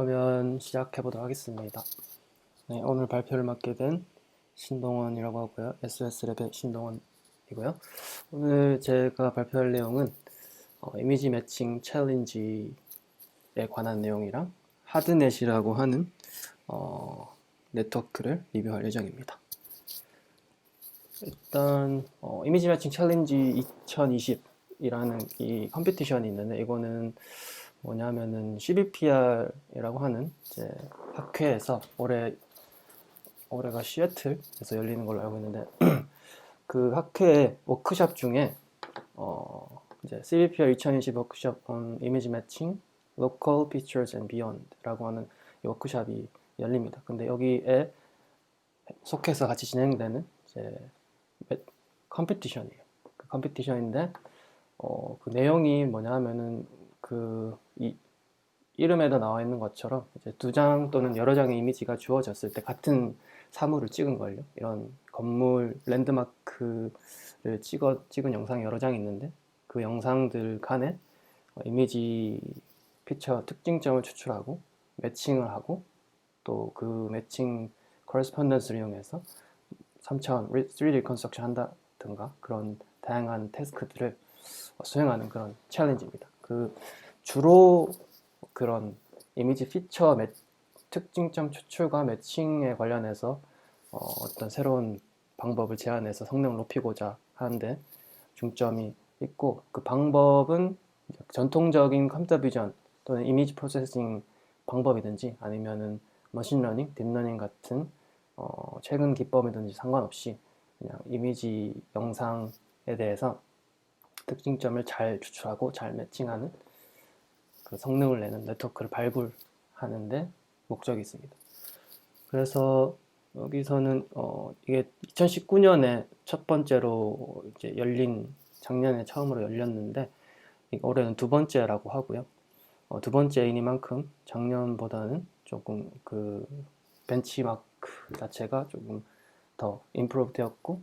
그러면 시작해 보도록 하겠습니다. 네, 오늘 발표를 맡게 된 신동원이라고 하고요. SS랩의 신동원이고요. 오늘 제가 발표할 내용은 이미지 매칭 챌린지에 관한 내용이랑 하드넷이라고 하는 네트워크를 리뷰할 예정입니다. 일단 이미지 매칭 챌린지 2020이라는 이 컴피티션이 있는데, 이거는 뭐냐면은 CBPR이라고 하는 이제 학회에서 올해가 시애틀에서 열리는 걸로 알고 있는데 그 학회 워크숍 중에 이제 CBPR 2020 워크숍 on Image Matching, Local Pictures and Beyond라고 하는 이 워크숍이 열립니다. 근데 여기에 속해서 같이 진행되는 이제 컴피티션이에요. 그 컴피티션인데 그 내용이 뭐냐면은 이 이름에도 나와 있는 것처럼 이제 2장 또는 여러 장의 이미지가 주어졌을 때 같은 사물을 찍은 걸요. 이런 건물 랜드마크를 찍은 영상이 여러 장 있는데, 그 영상들 간에 이미지 피처 특징점을 추출하고 매칭을 하고, 또 그 매칭 커레스폰던스를 이용해서 3차원 3D 리컨스트럭션 한다든가 그런 다양한 태스크들을 수행하는 그런 챌린지입니다. 주로 그런 이미지 피처 특징점 추출과 매칭에 관련해서 어떤 새로운 방법을 제안해서 성능을 높이고자 하는데 중점이 있고, 그 방법은 전통적인 컴퓨터 비전 또는 이미지 프로세싱 방법이든지 아니면은 머신러닝, 딥러닝 같은 최근 기법이든지 상관없이 그냥 이미지 영상에 대해서 특징점을 잘 추출하고 잘 매칭하는 그 성능을 내는 네트워크를 발굴하는데 목적이 있습니다. 그래서 여기서는 이게 2019년에 첫 번째로 이제 작년에 처음으로 열렸는데 올해는 두 번째라고 하고요. 두 번째이니만큼 작년보다는 조금 그 벤치마크 자체가 조금 더 임프로브 되었고,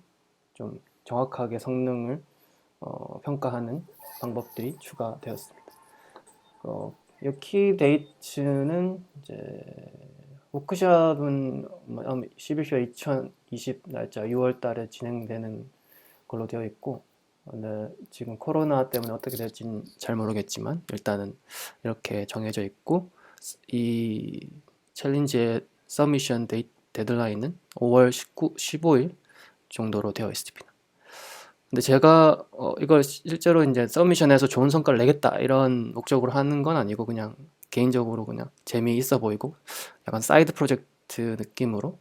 좀 정확하게 성능을 평가하는 방법들이 추가되었습니다. 여키 데이트는 이제 워크숍은 CBPR 2020 날짜 6월 달에 진행되는 걸로 되어 있고, 근데 지금 코로나 때문에 어떻게 될지는 잘 모르겠지만 일단은 이렇게 정해져 있고, 이 챌린지의 서미션 데드라인은 5월 15일 정도로 되어 있습니다. 근데 제가 이걸 실제로 이제 서미션에서 좋은 성과를 내겠다 이런 목적으로 하는 건 아니고, 그냥 개인적으로 그냥 재미있어 보이고 약간 사이드 프로젝트 느낌으로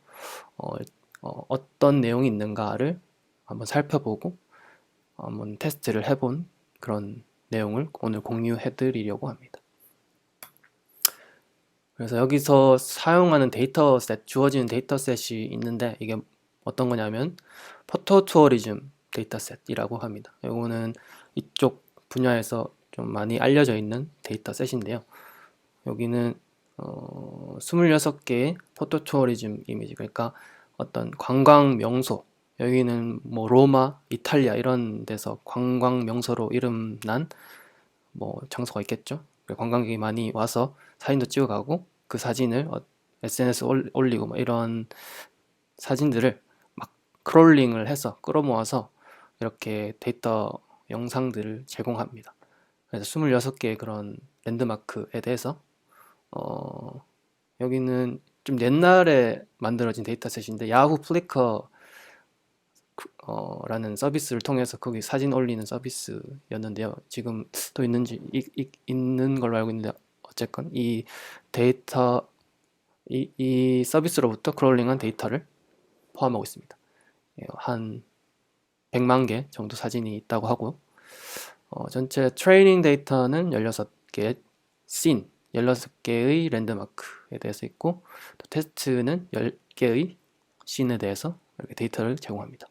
어떤 내용이 있는가를 한번 살펴보고 한번 테스트를 해본 그런 내용을 오늘 공유해 드리려고 합니다. 그래서 여기서 사용하는 데이터셋, 주어지는 데이터셋이 있는데, 이게 어떤 거냐면 포토 투어리즘 데이터셋이라고 합니다. 이거는 이쪽 분야에서 좀 많이 알려져 있는 데이터셋인데요. 여기는 26개의 포토 투어리즘 이미지, 그러니까 어떤 관광 명소, 여기는 뭐 로마, 이탈리아 이런 데서 관광 명소로 이름난 뭐 장소가 있겠죠. 관광객이 많이 와서 사진도 찍어가고, 그 사진을 SNS 올리고 뭐 이런 사진들을 막 크롤링을 해서 끌어모아서 이렇게 데이터 영상들을 제공합니다. 그래서 26개의 그런 랜드마크에 대해서 여기는 좀 옛날에 만들어진 데이터셋인데, 야후 플리커 라는 서비스를 통해서 거기 사진 올리는 서비스였는데요. 지금 또 있는 걸로 알고 있는데, 어쨌건 이 데이터 이 서비스로부터 크롤링한 데이터를 포함하고 있습니다. 한 100만 개 정도 사진이 있다고 하고, 전체 트레이닝 데이터는 16개, 16개의 랜드마크에 대해서 있고, 또 테스트는 10개의 씬에 대해서 이렇게 데이터를 제공합니다.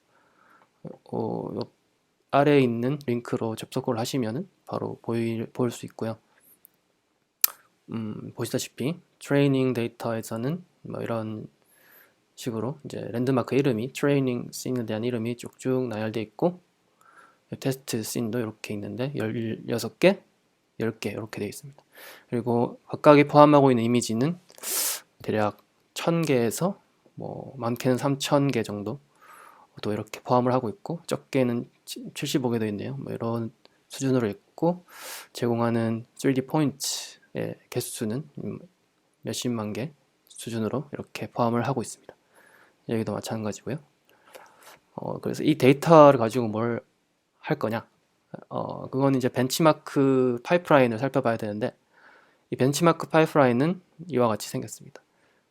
아래에 있는 링크로 접속을 하시면 바로 보일 수 있고요. 보시다시피 트레이닝 데이터에서는 뭐 이런 식으로 이제 랜드마크 이름이, 트레이닝 씬에 대한 이름이 쭉쭉 나열되어 있고, 테스트 씬도 이렇게 있는데 16개, 10개 이렇게 되어 있습니다. 그리고 각각이 포함하고 있는 이미지는 대략 1000개에서 뭐 많게는 3000개 정도 또 이렇게 포함을 하고 있고, 적게는 75개도 있네요. 뭐 이런 수준으로 있고, 제공하는 3D 포인트의 개수는 몇십만 개 수준으로 이렇게 포함을 하고 있습니다. 여기도 마찬가지고요. 그래서 이 데이터를 가지고 뭘 할 거냐? 그건 이제 벤치마크 파이프라인을 살펴봐야 되는데, 이 벤치마크 파이프라인은 이와 같이 생겼습니다.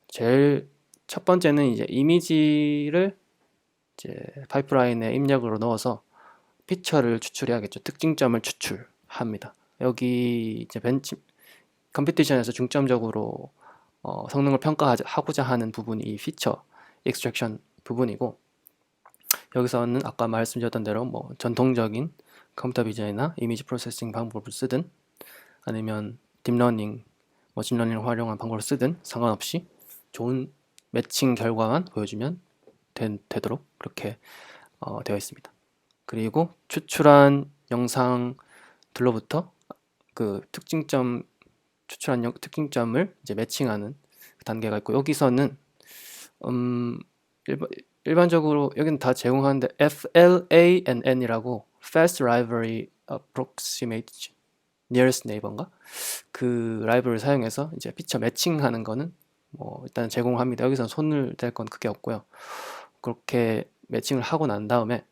제일 첫 번째는 이제 이미지를 이제 파이프라인에 입력으로 넣어서 피처를 추출해야겠죠. 특징점을 추출합니다. 여기 이제 컴피티션에서 중점적으로 성능을 평가하고자 하는 부분이 이 피처 익스트랙션 부분이고, 여기서는 아까 말씀드렸던 대로 뭐 전통적인 컴퓨터 비전이나 이미지 프로세싱 방법을 쓰든 아니면 딥러닝, 머신러닝을 활용한 방법을 쓰든 상관없이 좋은 매칭 결과만 보여주면 되도록 그렇게 되어 있습니다. 그리고 추출한 영상들로부터 그 특징점을 이제 매칭하는 단계가 있고, 여기서는 일반적으로 여기는 다 제공하는데 FLANN이라고 Fast Library Approximate Nearest Neighbor인가? 그 라이브러리를 사용해서 이제 피처 매칭하는 거는 뭐 일단 제공합니다. 여기서는 손을 댈 건 크게 없고요. 그렇게 매칭을 하고 난 다음에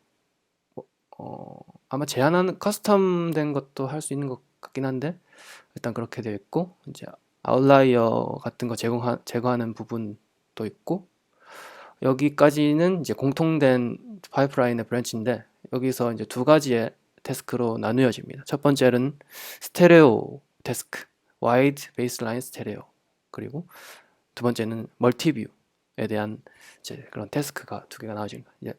아마 제한하는 커스텀된 것도 할 수 있는 것 같긴 한데, 일단 그렇게 되어 있고, 이제 아웃라이어 같은 거 제거하는 부분도 있고, 여기까지는 이제 공통된 파이프라인의 브랜치인데, 여기서 이제 두 가지의 태스크로 나누어집니다. 첫 번째는 스테레오 태스크, 와이드 베이스라인 스테레오, 그리고 두 번째는 멀티뷰에 대한 이제 그런 태스크가 두 개가 나와집니다. 이제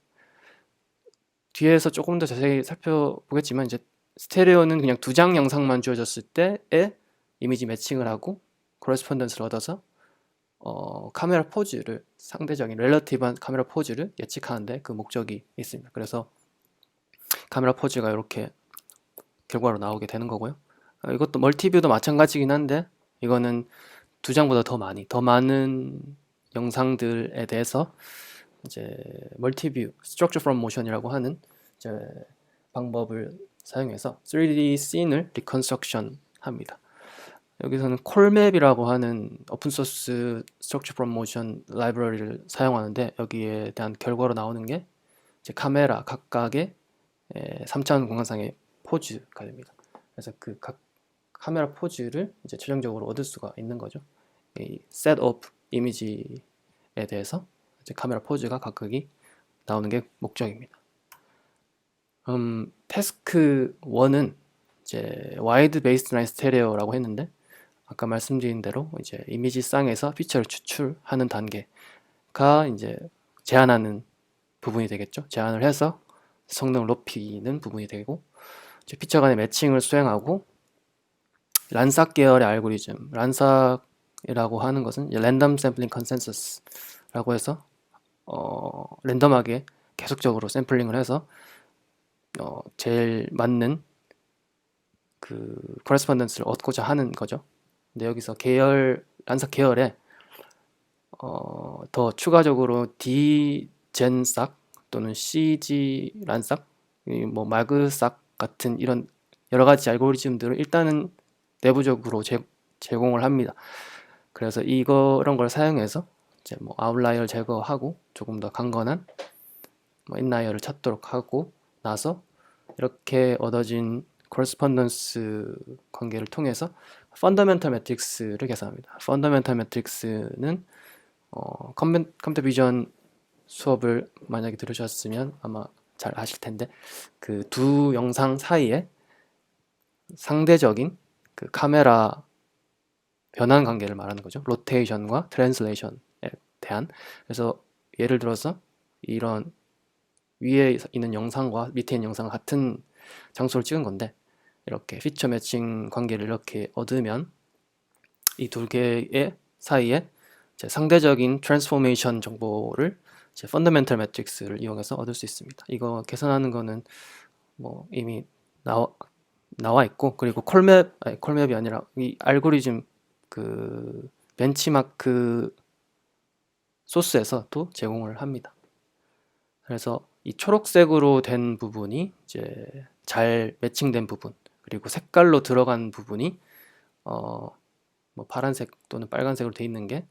뒤에서 조금 더 자세히 살펴보겠지만, 이제 스테레오는 그냥 두 장 영상만 주어졌을 때의 이미지 매칭을 하고 코레스폰던스를 얻어서 카메라 포즈를, 상대적인 렐러티브한 카메라 포즈를 예측하는데 그 목적이 있습니다. 그래서 카메라 포즈가 이렇게 결과로 나오게 되는 거고요. 이것도 멀티뷰도 마찬가지긴 한데, 이거는 두 장보다 더 많은 영상들에 대해서 이제 멀티뷰, 스트럭처 프롬 모션이라고 하는 이제 방법을 사용해서 3D 씬을 리컨스트럭션 합니다. 여기서는 콜맵이라고 하는 오픈소스 스트럭처 프롬 모션 라이브러리를 사용하는데, 여기에 대한 결과로 나오는 게 이제 카메라 각각의 3차원 공간상의 포즈가 됩니다. 그래서 그 각 카메라 포즈를 이제 최종적으로 얻을 수가 있는 거죠. 이 셋업 이미지에 대해서 이제 카메라 포즈가 각각이 나오는 게 목적입니다. 태스크 1은 이제 와이드 베이스라인 스테레오라고 했는데, 아까 말씀드린 대로 이제 이미지 쌍에서 피처를 추출하는 단계가 이제 제한하는 부분이 되겠죠. 제한을 해서 성능을 높이는 부분이 되고, 이제 피처 간의 매칭을 수행하고, 란삭 계열의 알고리즘, 란삭이라고 하는 것은 랜덤 샘플링 컨센서스라고 해서 랜덤하게 계속적으로 샘플링을 해서 제일 맞는 그 코레스폰던스를 얻고자 하는 거죠. 근데 여기서 란삭 계열에 더 추가적으로 디젠삭 또는 CG 란삭, 뭐 마그삭 같은 이런 여러 가지 알고리즘들을 일단은 내부적으로 제공을 합니다. 그래서 이런 걸 사용해서 이제 뭐 아웃라이어를 제거하고 조금 더 강건한 뭐 인라이어를 찾도록 하고 나서, 이렇게 얻어진 코레스폰던스 관계를 통해서 펀더멘털 매트릭스를 계산합니다. 펀더멘털 매트릭스는 컴퓨터 비전 수업을 만약에 들으셨으면 아마 잘 아실 텐데, 그 두 영상 사이에 상대적인 그 카메라 변환 관계를 말하는 거죠. 로테이션과 트랜슬레이션에 대한. 그래서 예를 들어서 이런 위에 있는 영상과 밑에 있는 영상과 같은 장소를 찍은 건데, 이렇게 피처 매칭 관계를 이렇게 얻으면 이 두 개의 사이에 상대적인 트랜스포메이션 정보를 펀더멘털 매트릭스를 이용해서 얻을 수 있습니다. 이거 계산하는 거는 뭐 이미 나와 있고, 그리고 콜맵이 아니라 이 알고리즘 그 벤치마크 소스에서도 제공을 합니다. 그래서 이 초록색으로 된 부분이 이제 잘 매칭된 부분, 그리고 색깔로 들어간 부분이 뭐 파란색 또는 빨간색으로 돼 있는 게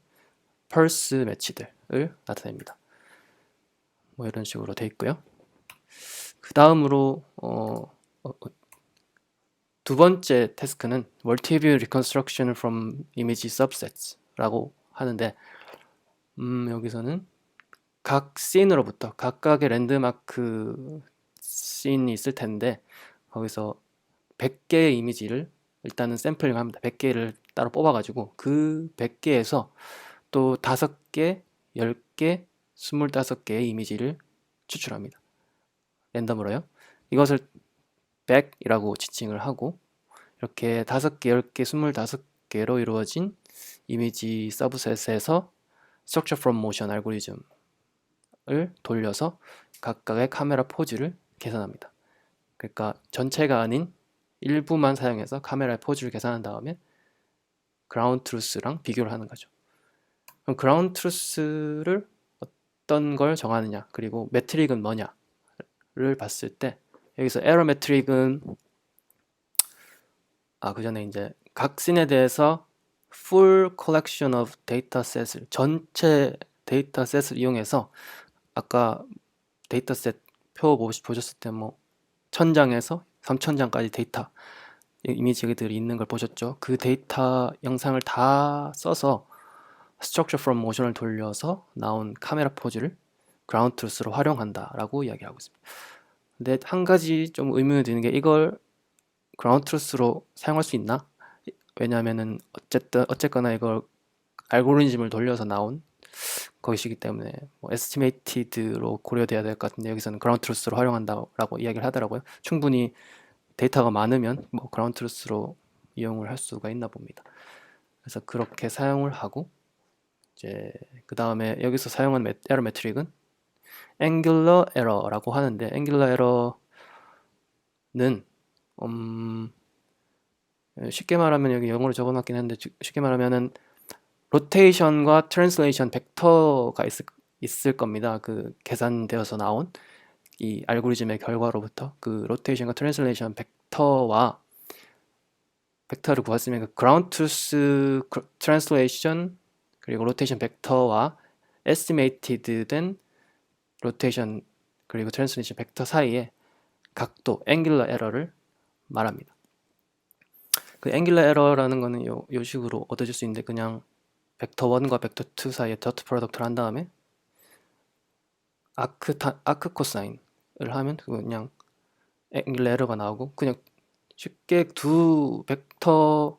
펄스 매치들을 나타냅니다. 뭐 이런 식으로 돼 있고요. 그 다음으로 두 번째 태스크는 Multi-View Reconstruction from Image Subsets 라고 하는데, 여기서는 각 씬으로부터 각각의 랜드마크 씬이 있을 텐데, 거기서 100개의 이미지를 일단은 샘플링 합니다. 100개를 따로 뽑아가지고 그 100개에서 또 5개, 10개, 25개의 이미지를 추출합니다. 랜덤으로요. 이것을 100이라고 지칭을 하고, 이렇게 5개, 10개, 25개로 이루어진 이미지 서브셋에서 Structure from Motion 알고리즘을 돌려서 각각의 카메라 포즈를 계산합니다. 그러니까 전체가 아닌 일부만 사용해서 카메라의 포즈를 계산한 다음에 그라운드 트루스랑 비교를 하는 거죠. 그럼 그라운드 트루스를 어떤 걸 정하느냐, 그리고 매트릭은 뭐냐를 봤을 때, 여기서 에러 매트릭은 그 전에 이제 각 씬에 대해서 full collection of dataset을, 전체 데이터셋을 이용해서, 아까 데이터셋 표 보셨을 때 뭐 1000장에서 3000장까지 데이터 이미지들이 있는 걸 보셨죠? 그 데이터 영상을 다 써서 Structure from Motion을 돌려서 나온 카메라 포즈를 그라운드 트루스로 활용한다라고 이야기하고 있습니다. 근데 한 가지 좀 의문이 드는 게, 이걸 그라운드 트루스로 사용할 수 있나? 왜냐하면은 어쨌거나 이걸 알고리즘을 돌려서 나온 것이기 때문에 뭐 에스티메이티드로 고려돼야 될 것 같은데, 여기서는 그라운드 트루스로 활용한다라고 이야기를 하더라고요. 충분히 데이터가 많으면 뭐 그라운드 트루스로 이용을 할 수가 있나 봅니다. 그래서 그렇게 사용을 하고, 이제 그 다음에 여기서 사용한 에러 매트릭은 앵귤러 에러라고 하는데, 앵귤러 에러는 쉽게 말하면, 여기 영어로 적어놨긴 했는데 쉽게 말하면은 로테이션과 트랜슬레이션 벡터가 있을 겁니다. 그 계산되어서 나온 이 알고리즘의 결과로부터 그 로테이션과 트랜슬레이션 벡터를 구했으면, 그 그라운드 트루스 트랜슬레이션 그리고 로테이션 벡터와 에스티메이티드 된 로테이션 그리고 트랜슬레이션 벡터 사이의 각도, 앵귤러 에러를 말합니다. 그 앵귤러 에러라는 거는 요 식으로 얻어질 수 있는데, 그냥 벡터 1과 벡터 2 사이에 더트 프로덕트를 한 다음에 아크 코사인을 하면 그냥 앵귤러 에러가 나오고, 그냥 쉽게 두 벡터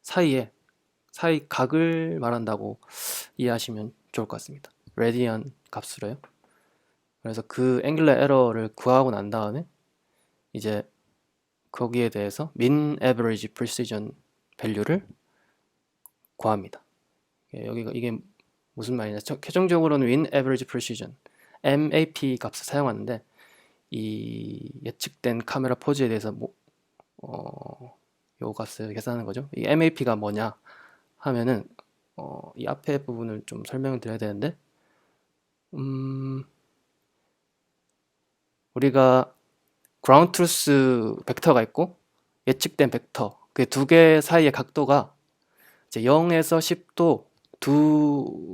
사이 각을 말한다고 이해하시면 좋을 것 같습니다. 레디안 값으로요. 그래서 그 앵귤러 에러를 구하고 난 다음에 이제 거기에 대해서 mean average precision 밸류를 구합니다. 여기가 이게 무슨 말이냐? 최종적으로는 mean average precision MAP 값을 사용하는데, 이 예측된 카메라 포즈에 대해서 요 값을 계산하는 거죠. 이 MAP가 뭐냐 하면은 이 앞에 부분을 좀 설명을 드려야 되는데, 우리가 그라운드 트루스 벡터가 있고 예측된 벡터, 그 두 개 사이의 각도가 이제 0에서 10도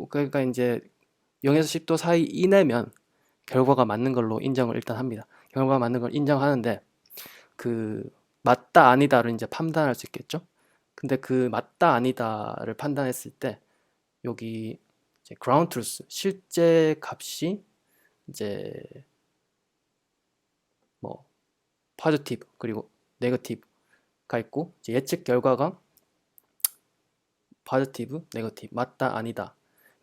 그러니까 이제 0에서 10도 사이 이내면 결과가 맞는 걸로 인정을 일단 합니다. 결과가 맞는 걸 인정하는데, 그 맞다 아니다를 이제 판단할 수 있겠죠. 근데 그 맞다 아니다를 판단했을 때, 여기 이제 그라운드 트루스 실제 값이 이제 뭐 포지티브 그리고 네거티브가 있고, 이제 예측 결과가 포지티브, 네거티브, 맞다 아니다,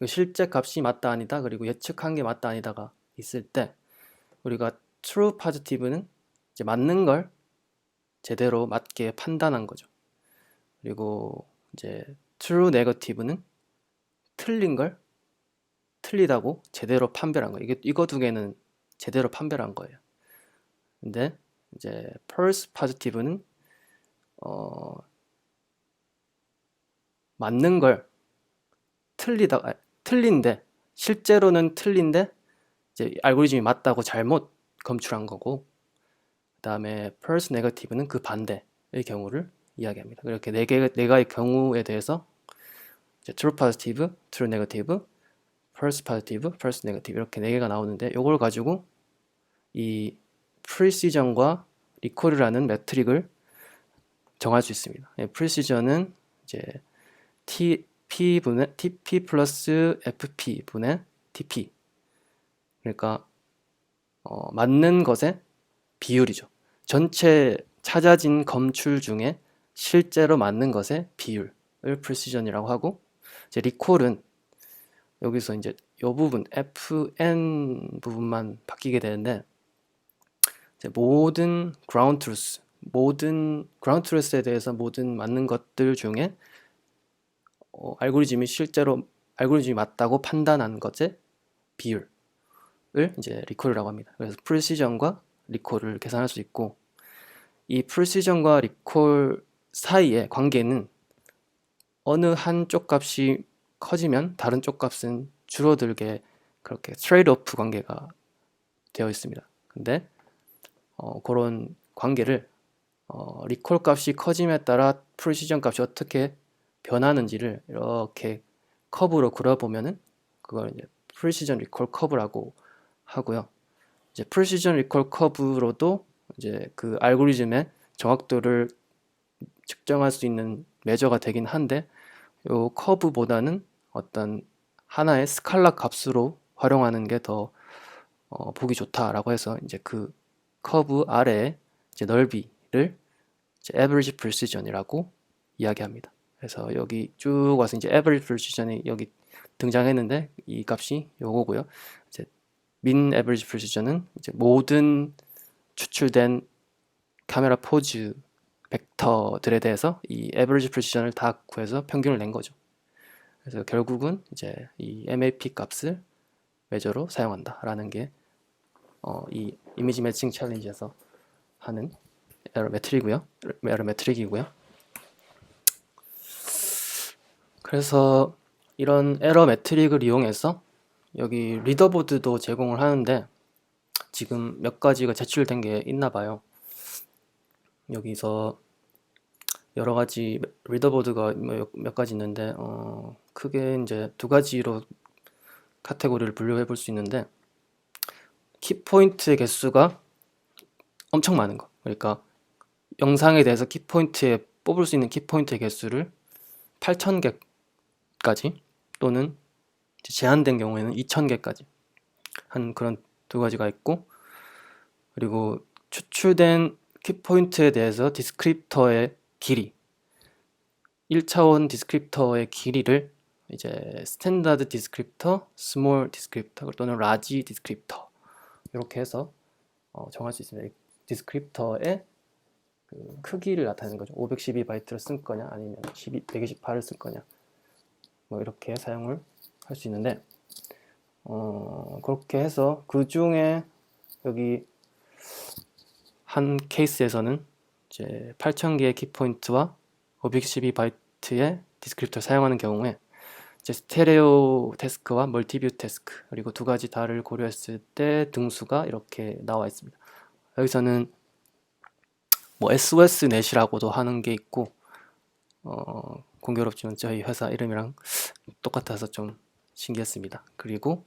실제 값이 맞다 아니다, 그리고 예측한 게 맞다 아니다가 있을 때, 우리가 true positive는 이제 맞는 걸 제대로 맞게 판단한 거죠. 그리고 이제 true negative는 틀린 걸 틀리다고 제대로 판별한 거예요. 이거 두 개는 제대로 판별한 거예요. 근데 이제 false positive는 어, 맞는 걸 틀린데 실제로는 틀린데 이제 알고리즘이 맞다고 잘못 검출한 거고, 그다음에 false negative는 그 반대의 경우를 이야기합니다. 이렇게 네 가지 경우에 대해서 이제 true positive, true negative, false positive, false negative 이렇게 네 개가 나오는데, 이걸 가지고 이 precision과 recall이라는 매트릭을 정할 수 있습니다. precision은 이제 TP 플러스 FP 분의 TP, 그러니까 맞는 것의 비율이죠. 전체 찾아진 검출 중에 실제로 맞는 것의 비율을 precision이라고 하고, 이제 recall은 여기서 이제 이 부분 FN 부분만 바뀌게 되는데, 이제 모든 ground truth에 대해서 모든 맞는 것들 중에 알고리즘이 맞다고 판단한 것의 비율을 이제 리콜이라고 합니다. 그래서 프리시전과 리콜을 계산할 수 있고, 이 프리시전과 리콜 사이의 관계는 어느 한쪽 값이 커지면 다른 쪽 값은 줄어들게, 그렇게 트레이드 오프 관계가 되어 있습니다. 근데 그런 관계를 리콜 값이 커짐에 따라 프리시전 값이 어떻게 변하는지를 이렇게 커브로 그려보면은 그걸 이제 프리시전 리콜 커브라고 하고요. 이제 프리시전 리콜 커브로도 이제 그 알고리즘의 정확도를 측정할 수 있는 매저가 되긴 한데, 요 커브보다는 어떤 하나의 스칼라 값으로 활용하는 게 더 보기 좋다라고 해서 이제 그 커브 아래의 이제 넓이를 이제 average precision이라고 이야기합니다. 그래서 여기 쭉 와서 이제 average precision이 여기 등장했는데, 이 값이 요거고요. 이제 mean average precision은 이제 모든 추출된 카메라 포즈 벡터들에 대해서 이 average precision을 다 구해서 평균을 낸 거죠. 그래서 결국은 이제 이 MAP 값을 매저로 사용한다라는 게 이 이미지 매칭 챌린지에서 하는 에러 매트릭이고요. 그래서 이런 에러 매트릭을 이용해서 여기 리더보드도 제공을 하는데, 지금 몇 가지가 제출된 게 있나 봐요. 여기서 여러 가지 리더보드가 몇 가지 있는데, 크게 이제 두 가지로 카테고리를 분류해 볼 수 있는데, 키포인트의 개수가 엄청 많은 거, 그러니까 영상에 대해서 키포인트에 뽑을 수 있는 키포인트의 개수를 8,000개까지, 또는 제한된 경우에는 2,000개까지 한 그런 두 가지가 있고, 그리고 추출된 키포인트에 대해서 디스크립터의 길이, 1차원 디스크립터의 길이를 이제 스탠다드 디스크립터, 스몰 디스크립터 또는 라지 디스크립터 이렇게 해서 정할 수 있습니다. 디스크립터의 그 크기를 나타내는 거죠. 512바이트를 쓸 거냐 아니면 128을 쓸 거냐, 뭐 이렇게 사용을 할 수 있는데, 그렇게 해서 그 중에 여기 한 케이스에서는 이제 8,000개의 키포인트와 512바이트의 디스크립터를 사용하는 경우에 이제 스테레오 태스크와 멀티뷰 태스크, 그리고 두 가지 다를 고려했을 때 등수가 이렇게 나와 있습니다. 여기서는 뭐 SOS 넷이라고도 하는 게 있고, 공교롭지만 저희 회사 이름이랑 똑같아서 좀 신기했습니다. 그리고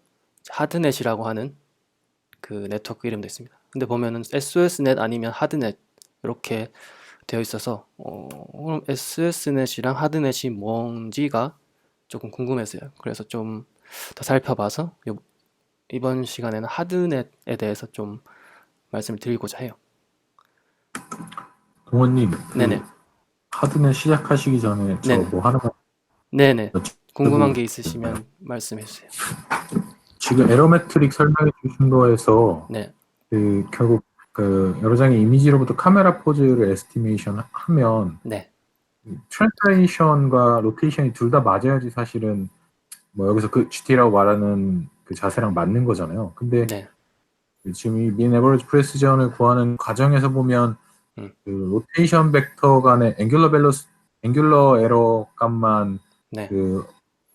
하드넷이라고 하는 그 네트워크 이름도 있습니다. 근데 보면은 SOS넷 아니면 하드넷 이렇게 되어 있어서 그럼 SOS넷이랑 하드넷이 뭔지가 조금 궁금했어요. 그래서 좀 더 살펴봐서 이번 시간에는 하드넷에 대해서 좀 말씀을 드리고자 해요. 동원님, 네네. 하드넷 시작하시기 전에 저 네네. 뭐 하나만 네네. 궁금한 게 여쭤보고 있으시면 말씀해 주세요. 지금 에러메트릭 설명해 주신 거에서 네. 결국 여러 장의 이미지로부터 카메라 포즈를 에스티메이션 하면 네. 트랜스레이션과 로테이션이 둘 다 맞아야지 사실은 뭐 여기서 그 GT라고 말하는 그 자세랑 맞는 거잖아요. 근데 네. 지금 이 민 에버리지 프레시전을 구하는 과정에서 보면 음. 그 로테이션 벡터 간의 앵귤러 에러 값만 네, 그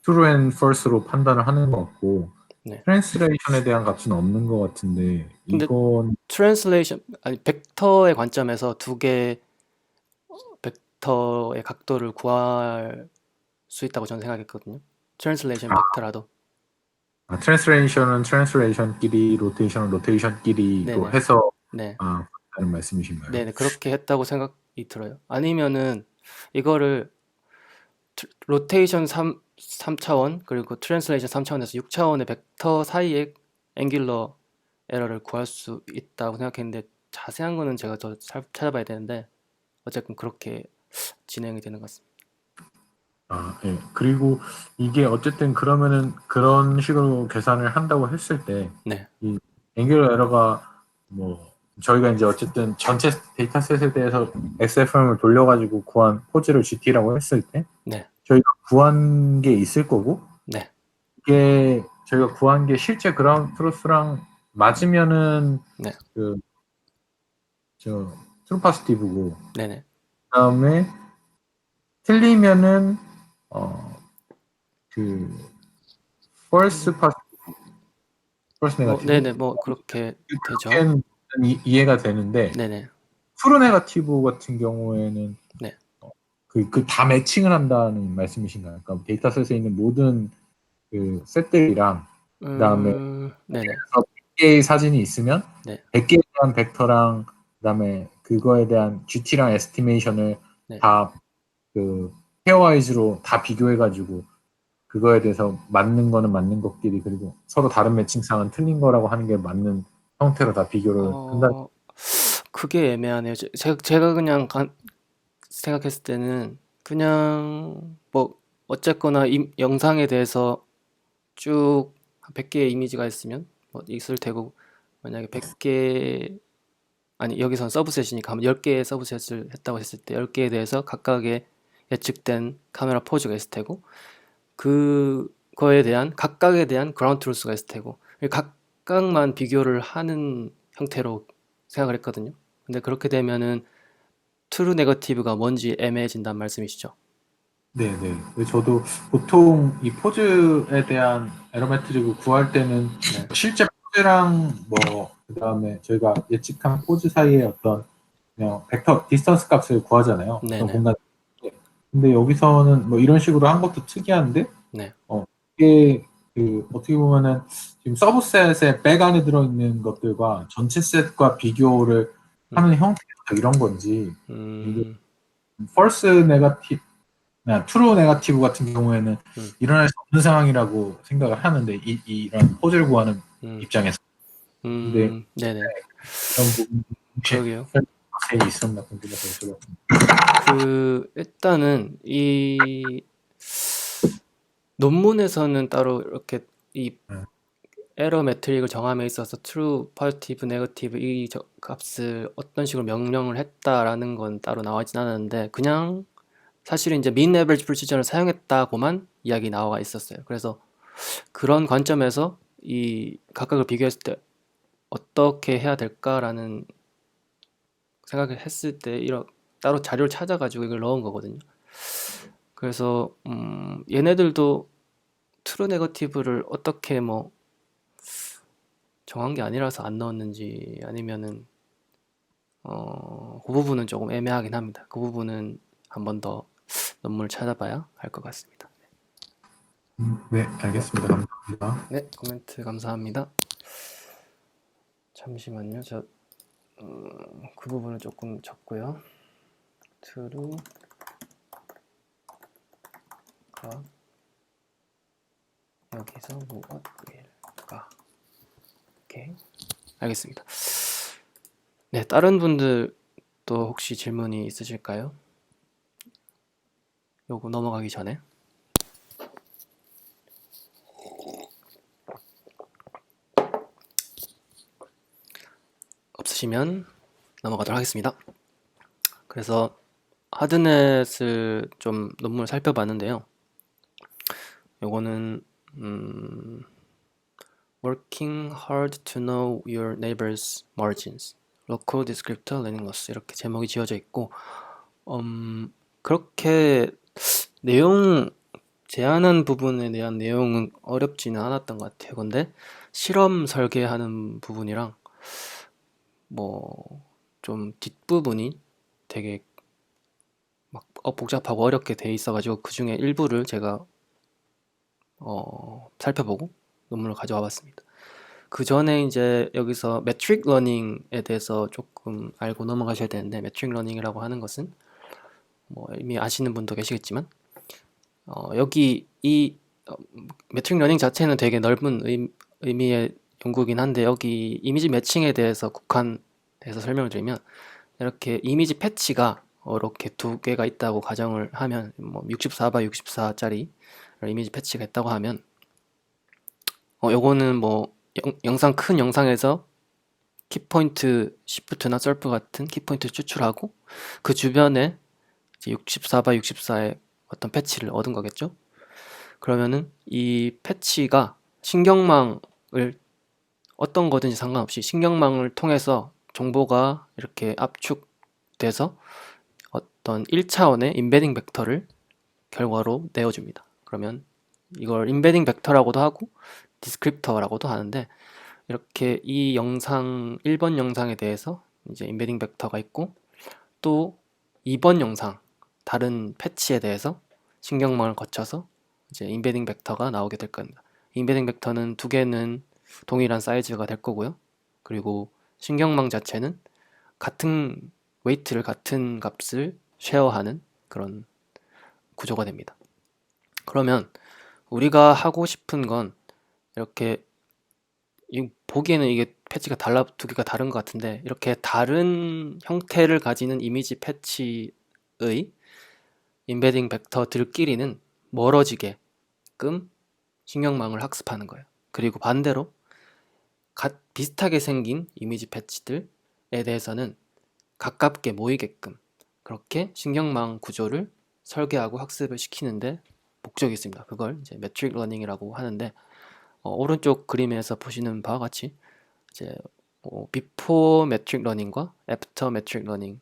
true and false로 판단을 하는 것 같고 네. 트랜스레이션에 대한 값은 없는 것 같은데 근데 이건 트랜슬레이션 아니 벡터의 관점에서 두 개 벡터의 각도를 구할 수 있다고 저는 생각했거든요. 트랜슬레이션 벡터라도. 트랜스레이션은 트랜스레이션끼리 로테이션은 로테이션끼리로 네네. 해서 네. 다른 말씀이신가요? 네네. 그렇게 했다고 생각이 들어요. 아니면은 이거를 로테이션 3차원 그리고 트랜슬레이션 3차원에서 6차원의 벡터 사이의 앵귤러 에러를 구할 수 있다고 생각했는데 자세한 거는 제가 더 찾아봐야 되는데 어쨌든 그렇게 진행이 되는 것 같습니다. 예. 그리고 이게 어쨌든 그러면은 그런 식으로 계산을 한다고 했을 때, 네. 이 앵귤러 에러가 뭐, 저희가 이제 어쨌든 전체 데이터셋에 대해서 XFM을 돌려가지고 구한 포즈를 GT라고 했을 때, 네. 저희가 구한 게 있을 거고, 네. 이게 저희가 구한 게 실제 그라운드 트루스랑 맞으면은, 네. 그, 저, 트루 파스티브고, 네네. 그 다음에 틀리면은, 어, 그, 펄스 틀린 파스 펄스 뭐 네거티브 네네 뭐 그렇게 되죠. 그렇게는 이해가 되는데 네네. 프로 네거티브 같은 경우에는 네. 그 다 매칭을 한다는 말씀이신가요? 그러니까 데이터셋에 있는 모든 그 셋들이랑 그다음에 네네. 100개의 사진이 있으면 네. 100개에 대한 벡터랑 그다음에 그거에 대한 GT랑 에스티메이션을 네. 다 그 페어와이즈로 다 비교해 가지고 그거에 대해서 맞는 거는 맞는 것끼리 그리고 서로 다른 매칭상은 틀린 거라고 하는 게 맞는 형태로 다 비교를 한다. 어 그게 애매하네요. 제가 그냥 생각했을 때는 그냥 뭐 어쨌거나 영상에 대해서 쭉 100개의 이미지가 있으면 뭐 있을 테고 만약에 100개 아니 여기선 서브셋이니까 한번 10개의 서브셋을 했다고 했을 때 10개에 대해서 각각의 예측된 카메라 포즈가 있을 테고 그거에 대한 각각에 대한 그라운드 트루스가 있을 테고 각각만 비교를 하는 형태로 생각을 했거든요. 근데 그렇게 되면은 트루 네거티브가 뭔지 애매해진단 말씀이시죠? 네네. 저도 보통 이 포즈에 대한 에러메트릭을 구할 때는 네. 실제 포즈랑 뭐 그다음에 저희가 예측한 포즈 사이에 어떤 그냥 벡터 디스턴스 값을 구하잖아요. 어떤 네네. 공간. 근데 여기서는 뭐 이런 식으로 한 것도 특이한데 네. 이게 그 어떻게 보면은 지금 서브셋의 백 안에 들어있는 것들과 전체 셋과 비교를 음, 하는 형태가 이런 건지 이게 음, false 네거티브, true 네거티브 같은 경우에는 음, 일어날 수 없는 상황이라고 생각을 하는데 이런 포즈를 구하는 음, 입장에서 근데 네네. 이런 부분 혹시 그러게요. 설명이 있었나 궁금해서 여쭤봤습니다. 일단은 이 논문에서는 따로 이렇게 이 네. 에러 매트릭을 정함에 있어서 true, positive, negative 이 값을 어떤 식으로 명령을 했다라는 건 따로 나와있진 않았는데 그냥 사실은 이제 mean average precision을 사용했다고만 이야기 나와 있었어요. 그래서 그런 관점에서 이 각각을 비교했을 때 어떻게 해야 될까라는 생각을 했을 때 이런 따로 자료를 찾아가지고 이걸 넣은 거거든요. 그래서 얘네들도 트루 네거티브를 어떻게 뭐 정한 게 아니라서 안 넣었는지 아니면은 그 부분은 조금 애매하긴 합니다. 그 부분은 한 번 더 논문을 찾아봐야 할 것 같습니다. 네, 네, 알겠습니다. 감사합니다. 네, 코멘트 감사합니다. 잠시만요. 그 부분은 조금 적고요. 트루가 여기서 무엇일까? 오케이, 알겠습니다. 네, 다른 분들 또 혹시 질문이 있으실까요? 요거 넘어가기 전에 없으시면 넘어가도록 하겠습니다. 그래서 하드넷을 좀 논문을 살펴봤는데요. 요거는 working hard to know your neighbor's margins local descriptor learning loss 이렇게 제목이 지어져 있고 그렇게 내용 제안한 부분에 대한 내용은 어렵지는 않았던 것 같아요. 근데 실험 설계하는 부분이랑 뭐 좀 뒷부분이 되게 막 복잡하고 어렵게 돼 있어가지고 그 중에 일부를 제가 살펴보고 논문을 가져와 봤습니다. 그 전에 이제 여기서 매트릭 러닝에 대해서 조금 알고 넘어가셔야 되는데, 매트릭 러닝이라고 하는 것은 뭐 이미 아시는 분도 계시겠지만 여기 이 매트릭 러닝 자체는 되게 넓은 의미의 연구긴 한데, 여기 이미지 매칭에 대해서 국한해서 설명을 드리면, 이렇게 이미지 패치가 이렇게 두 개가 있다고 가정을 하면, 뭐 64 x 64짜리 이미지 패치가 있다고 하면 요거는 뭐 영상 큰 영상에서 키포인트 시프트나 썰프 같은 키포인트를 추출하고 그 주변에 이제 64 x 64의 어떤 패치를 얻은 거겠죠. 그러면은 이 패치가 신경망을 어떤 거든지 상관없이 신경망을 통해서 정보가 이렇게 압축돼서 어떤 1차원의 임베딩 벡터를 결과로 내어줍니다. 그러면 이걸 임베딩 벡터라고도 하고 디스크립터라고도 하는데, 이렇게 이 영상 1번 영상에 대해서 이제 임베딩 벡터가 있고, 또 2번 영상 다른 패치에 대해서 신경망을 거쳐서 이제 임베딩 벡터가 나오게 될 겁니다. 임베딩 벡터는 두 개는 동일한 사이즈가 될 거고요. 그리고 신경망 자체는 같은 웨이트를, 같은 값을 쉐어하는 그런 구조가 됩니다. 그러면 우리가 하고 싶은 건, 이렇게 보기에는 이게 패치가 두 개가 다른 것 같은데, 이렇게 다른 형태를 가지는 이미지 패치의 임베딩 벡터들끼리는 멀어지게끔 신경망을 학습하는 거예요. 그리고 반대로 비슷하게 생긴 이미지 패치들에 대해서는 가깝게 모이게끔 그렇게 신경망 구조를 설계하고 학습을 시키는데 목적이 있습니다. 그걸 이제 매트릭 러닝이라고 하는데, 오른쪽 그림에서 보시는 바와 같이 이제 before metric learning과 after metric learning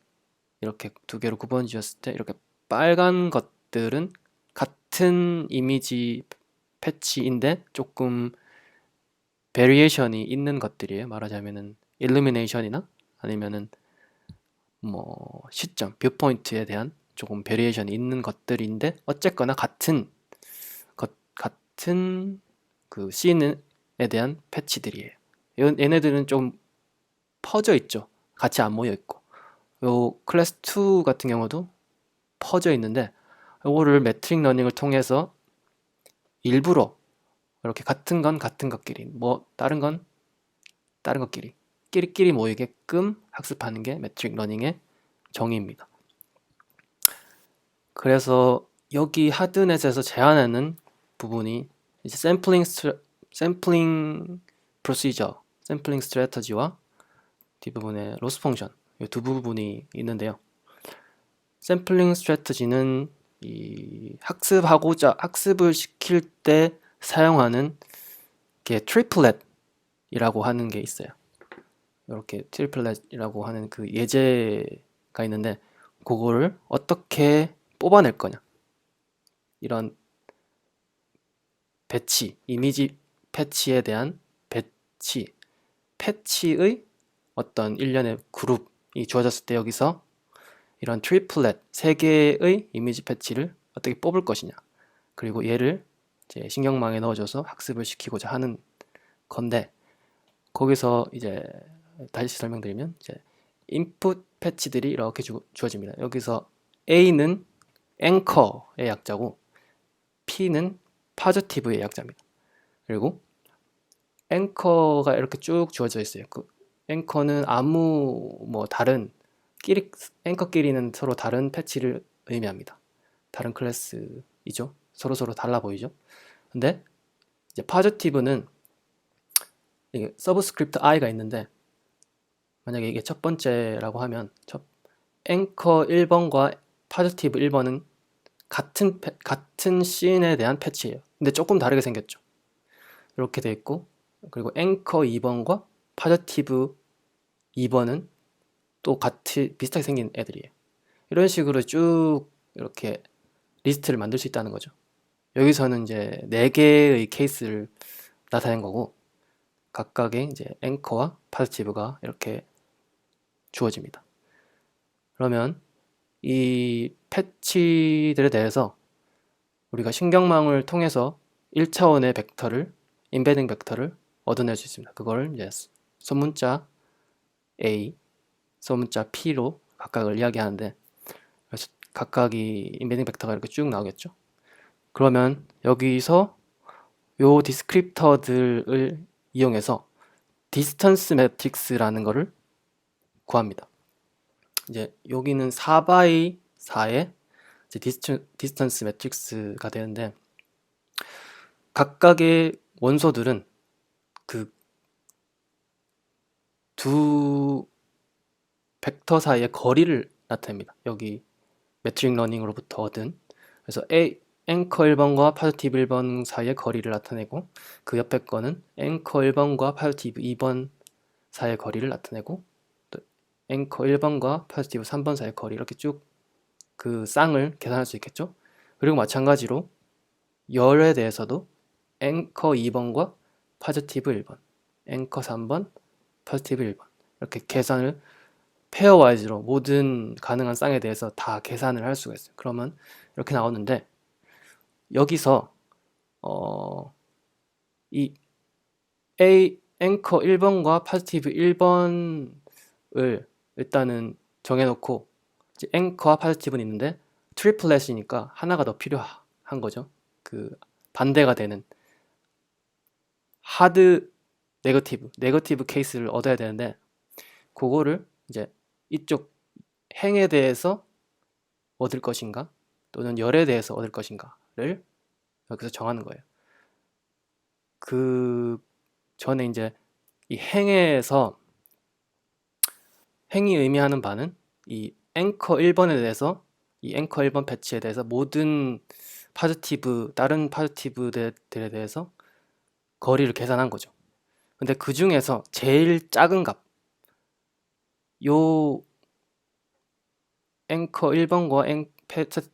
이렇게 두 개로 구분 지었을 때, 이렇게 빨간 것들은 같은 이미지 패치인데 조금 베리에이션이 있는 것들이에요. 말하자면은 일루미네이션이나 아니면은 뭐 시점, 뷰포인트에 대한 조금 베리에이션이 있는 것들인데, 어쨌거나 같은 그 씬에 대한 패치들이에요. 얘네들은 좀 퍼져 있죠. 같이 안 모여 있고. 요 클래스 2 같은 경우도 퍼져 있는데, 요거를 매트릭 러닝을 통해서 일부러 이렇게 같은 건 같은 것끼리, 뭐 다른 건 다른 것끼리 끼리끼리 모이게끔 학습하는 게 매트릭 러닝의 정의입니다. 그래서 여기 하드넷에서 제안하는 부분이 이제 샘플링 프로시저, 샘플링 스트래터지와 뒷부분에 로스 펑션, 이 두 부분이 있는데요. 샘플링 스트래터지는 이 학습을 시킬 때 사용하는 게 트리플렛이라고 하는 게 있어요. 이렇게 트리플렛이라고 하는 그 예제가 있는데, 그거를 어떻게 뽑아낼 거냐, 이런 배치, 이미지 패치에 대한 패치의 어떤 일련의 그룹이 주어졌을 때, 여기서 이런 트리플렛 3개의 이미지 패치를 어떻게 뽑을 것이냐, 그리고 얘를 이제 신경망에 넣어줘서 학습을 시키고자 하는 건데, 거기서 이제 다시 설명드리면, 이제 인풋 패치들이 이렇게 주어집니다. 여기서 A는 앵커의 약자고 P는 파지티브의 약자입니다. 그리고 앵커가 이렇게 쭉 주어져 있어요. 그 앵커는 아무 뭐 다른 앵커끼리는 서로 다른 패치를 의미합니다. 다른 클래스이죠. 서로 달라 보이죠. 근데 이제 파지티브는 이게 서브스크립트 i가 있는데, 만약에 이게 첫 번째라고 하면 앵커 1번과 파지티브 1번은 같은 씬에 대한 패치예요. 근데 조금 다르게 생겼죠. 이렇게 돼 있고, 그리고 앵커 2번과 파지티브 2번은 또 같이 비슷하게 생긴 애들이에요. 이런 식으로 쭉 이렇게 리스트를 만들 수 있다는 거죠. 여기서는 이제 4개의 케이스를 나타낸 거고 각각의 이제 앵커와 파지티브가 이렇게 주어집니다. 그러면 이 패치들에 대해서 우리가 신경망을 통해서 1차원의 벡터를 임베딩 벡터를 얻어낼 수 있습니다. 그걸 이제 소문자 A, 소문자 P로 각각을 이야기하는데 그래서 각각이 임베딩 벡터가 이렇게 쭉 나오겠죠. 그러면 여기서 요 디스크립터들을 이용해서 디스턴스 매트릭스라는 거를 구합니다. 이제 여기는 4x 4의 디스턴스 매트릭스가 되는데 각각의 원소들은 그 두 벡터 사이의 거리를 나타냅니다. 여기 매트릭 러닝으로부터 얻은 그래서 앵커 1번과 파지티브 1번 사이의 거리를 나타내고 그 옆에 거는 앵커 1번과 파지티브 2번 사이의 거리를 나타내고 또 앵커 1번과 파지티브 3번 사이의 거리 이렇게 쭉 그 쌍을 계산할 수 있겠죠. 그리고 마찬가지로 열에 대해서도 앵커 2번과 파지티브 1번 앵커 3번 파지티브 1번 이렇게 계산을 페어와이즈로 모든 가능한 쌍에 대해서 다 계산을 할 수가 있어요. 그러면 이렇게 나오는데 여기서 이 앵커 1번과 파지티브 1번을 일단은 정해놓고 이제 앵커와 파지티브는 있는데 트리플렛이니까 하나가 더 필요한 거죠. 그 반대가 되는 하드 네거티브 케이스를 얻어야 되는데 그거를 이제 이쪽 행에 대해서 얻을 것인가 또는 열에 대해서 얻을 것인가를 여기서 정하는 거예요. 그 전에 이제 이 행에서 행이 의미하는 바는 이 앵커 1번에 대해서 이 앵커 1번 패치에 대해서 모든 다른 파지티브들에 대해서 거리를 계산한 거죠. 근데 그 중에서 제일 작은 값, 요 앵커 1번과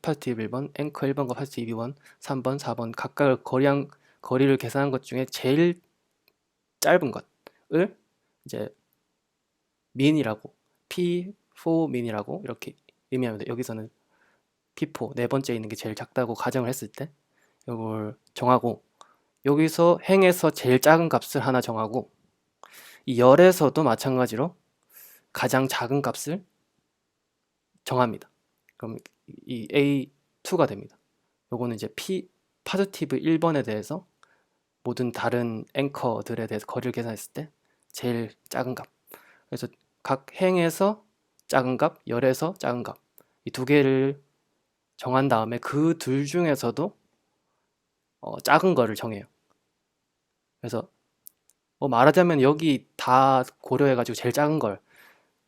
파지티브 1번, 앵커 1번과 파지티브 2번, 3번, 4번 각각 거리를 계산한 것 중에 제일 짧은 것을 이제 민이라고 P4 민이라고 이렇게 의미합니다. 여기서는 P4 네 번째 있는 게 제일 작다고 가정을 했을 때 이걸 정하고 여기서 행에서 제일 작은 값을 하나 정하고 이 열에서도 마찬가지로 가장 작은 값을 정합니다. 그럼 이 A2가 됩니다. 요거는 이제 파지티브 1번에 대해서 모든 다른 앵커들에 대해서 거리를 계산했을 때 제일 작은 값. 그래서 각 행에서 작은 값, 열에서 작은 값. 이 두 개를 정한 다음에 그 둘 중에서도 작은 거를 정해요. 그래서 말하자면 여기 다 고려해가지고 제일 작은 걸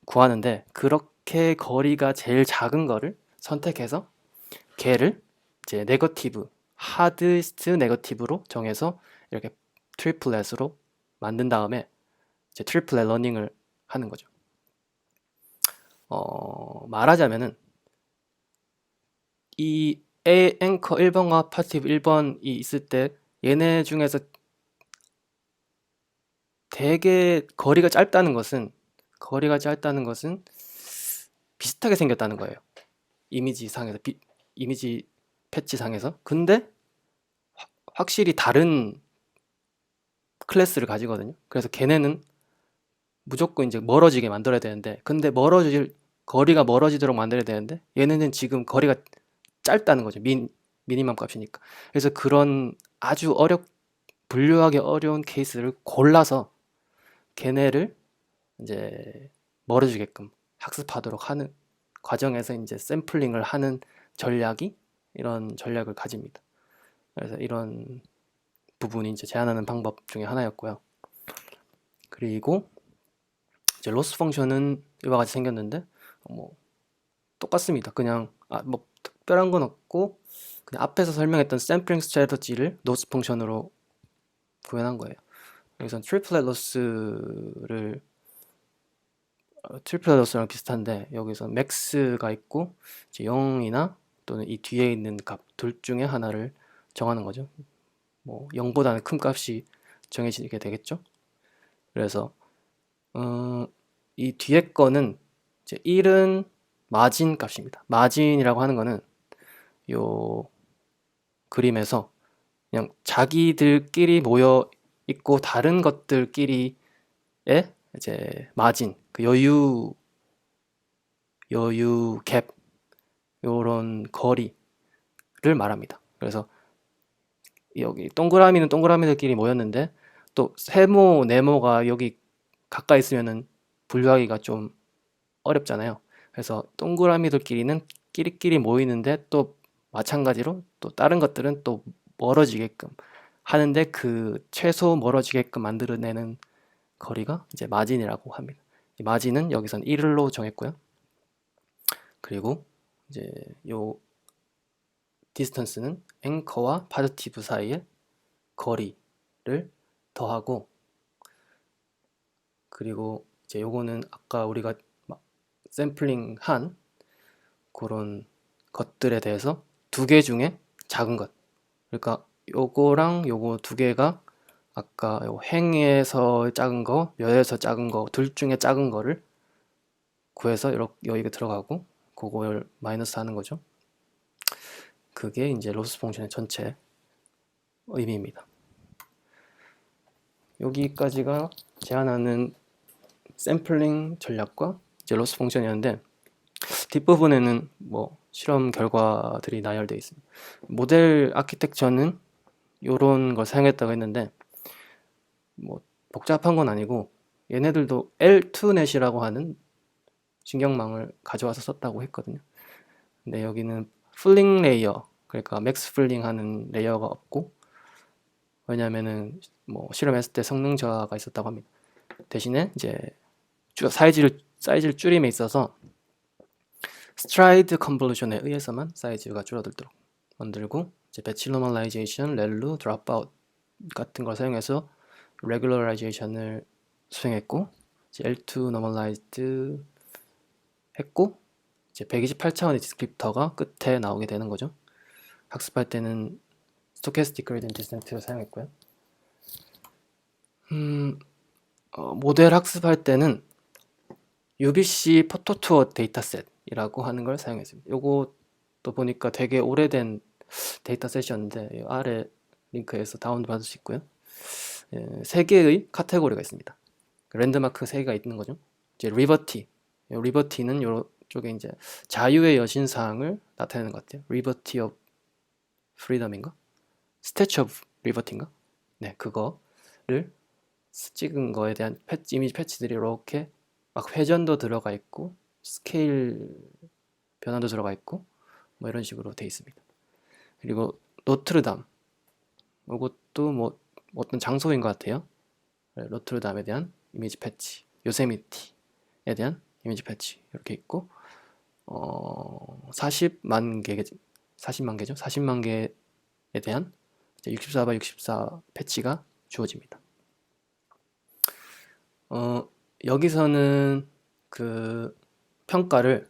구하는데 그렇게 거리가 제일 작은 거를 선택해서 걔를 이제 하드스트 네거티브로 정해서 이렇게 트리플렛으로 만든 다음에 이제 트리플렛 러닝을 하는 거죠. 말하자면은 이 앵커 1번과 파지티브 1번이 있을 때 얘네 중에서 되게 거리가 짧다는 것은 비슷하게 생겼다는 거예요. 이미지 패치상에서. 근데 확실히 다른 클래스를 가지거든요. 그래서 걔네는 무조건 이제 멀어지게 만들어야 되는데 근데 거리가 멀어지도록 만들어야 되는데 얘네는 지금 거리가 짧다는 거죠. 미니멈 값이니까. 그래서 그런 아주 분류하기 어려운 케이스를 골라서 걔네를 이제 멀어지게끔 학습하도록 하는 과정에서 이제 샘플링을 하는 이런 전략을 가집니다. 그래서 이런 부분이 이제 제한하는 방법 중에 하나였고요. 그리고 이제 로스 펑션은 이와 같이 생겼는데 뭐 똑같습니다. 그냥 뭐 특별한 건 없고 그냥 앞에서 설명했던 샘플링 스트래터지를 로스 펑션으로 구현한 거예요. 여기서 트리플렛 로스를 트리플 아더스랑 비슷한데 여기서 맥스가 있고 이제 0이나 또는 이 뒤에 있는 값 둘 중에 하나를 정하는 거죠. 뭐 0보다는 큰 값이 정해지게 되겠죠. 그래서 이 뒤에 거는 이제 1은 마진 값입니다. 마진이라고 하는 거는 요 그림에서 그냥 자기들끼리 모여 있고 다른 것들끼리의 이제 마진, 그 여유 갭 요런 거리를 말합니다. 그래서 여기 동그라미는 동그라미들끼리 모였는데 또 세모, 네모가 여기 가까이 있으면은 분류하기가 좀 어렵잖아요. 그래서 동그라미들끼리는 끼리끼리 모이는데 또 마찬가지로 또 다른 것들은 또 멀어지게끔 하는데 그 최소 멀어지게끔 만들어내는 거리가 이제 마진이라고 합니다. 이 마진은 여기선 1로 정했고요. 그리고 이제 요 디스턴스는 앵커와 파지티브 사이의 거리를 더하고, 그리고 이제 요거는 아까 우리가 샘플링한 그런 것들에 대해서 두 개 중에 작은 것, 그러니까 요거랑 요거 두 개가 아까 요 행에서 작은 거, 멸에서 작은 거 둘 중에 작은 거를 구해서 이렇게 여기가 들어가고 그걸 마이너스 하는 거죠. 그게 이제 로스 펑션의 전체 의미입니다. 여기까지가 제안하는 샘플링 전략과 이제 로스 펑션이었는데, 뒷부분에는 뭐 실험 결과들이 나열되어 있습니다. 모델 아키텍처는 이런 걸 사용했다고 했는데 뭐 복잡한 건 아니고 얘네들도 L2넷이라고 하는 신경망을 가져와서 썼다고 했거든요. 근데 여기는 풀링 레이어, 그러니까 맥스 풀링 하는 레이어가 없고, 왜냐면은 뭐 실험했을 때 성능 저하가 있었다고 합니다. 대신에 이제 사이즈를 줄임에 있어서 스트라이드 컨볼루션에 의해서만 사이즈가 줄어들도록 만들고, 이제 배치 노멀라이제이션, 렐루, 드롭아웃 같은 걸 사용해서 레귤러라이제이션을 수행했고, 이제 L2 노멀라이즈드 했고, 이제 128차원의 디스크립터가 끝에 나오게 되는 거죠. 학습할 때는 스토캐스틱 그레디언트 디센트를 사용했고요. 모델 학습할 때는 UBC 포토투어 데이터셋이라고 하는 걸 사용했습니다. 요것도 보니까 되게 오래된 데이터셋이었는데 아래 링크에서 다운로드 받을 수 있고요. 세 개의 카테고리가 있습니다. 랜드마크 세 개가 있는 거죠. 이제 리버티는 요쪽에 이제 자유의 여신상을 나타내는 것 같아요. 리버티 오브 프리덤인가? 스태츄 오브 리버티인가? 네, 그거를 찍은 거에 대한 이미지 패치들이 이렇게 막 회전도 들어가 있고 스케일 변화도 들어가 있고 뭐 이런 식으로 돼 있습니다. 그리고 노트르담, 이것도 뭐 어떤 장소인 것 같아요. 노트르담에 대한 이미지 패치, 요세미티에 대한 이미지 패치 이렇게 있고 40만 개죠. 40만 개에 대한 64 x 64 패치가 주어집니다. 여기서는 그 평가를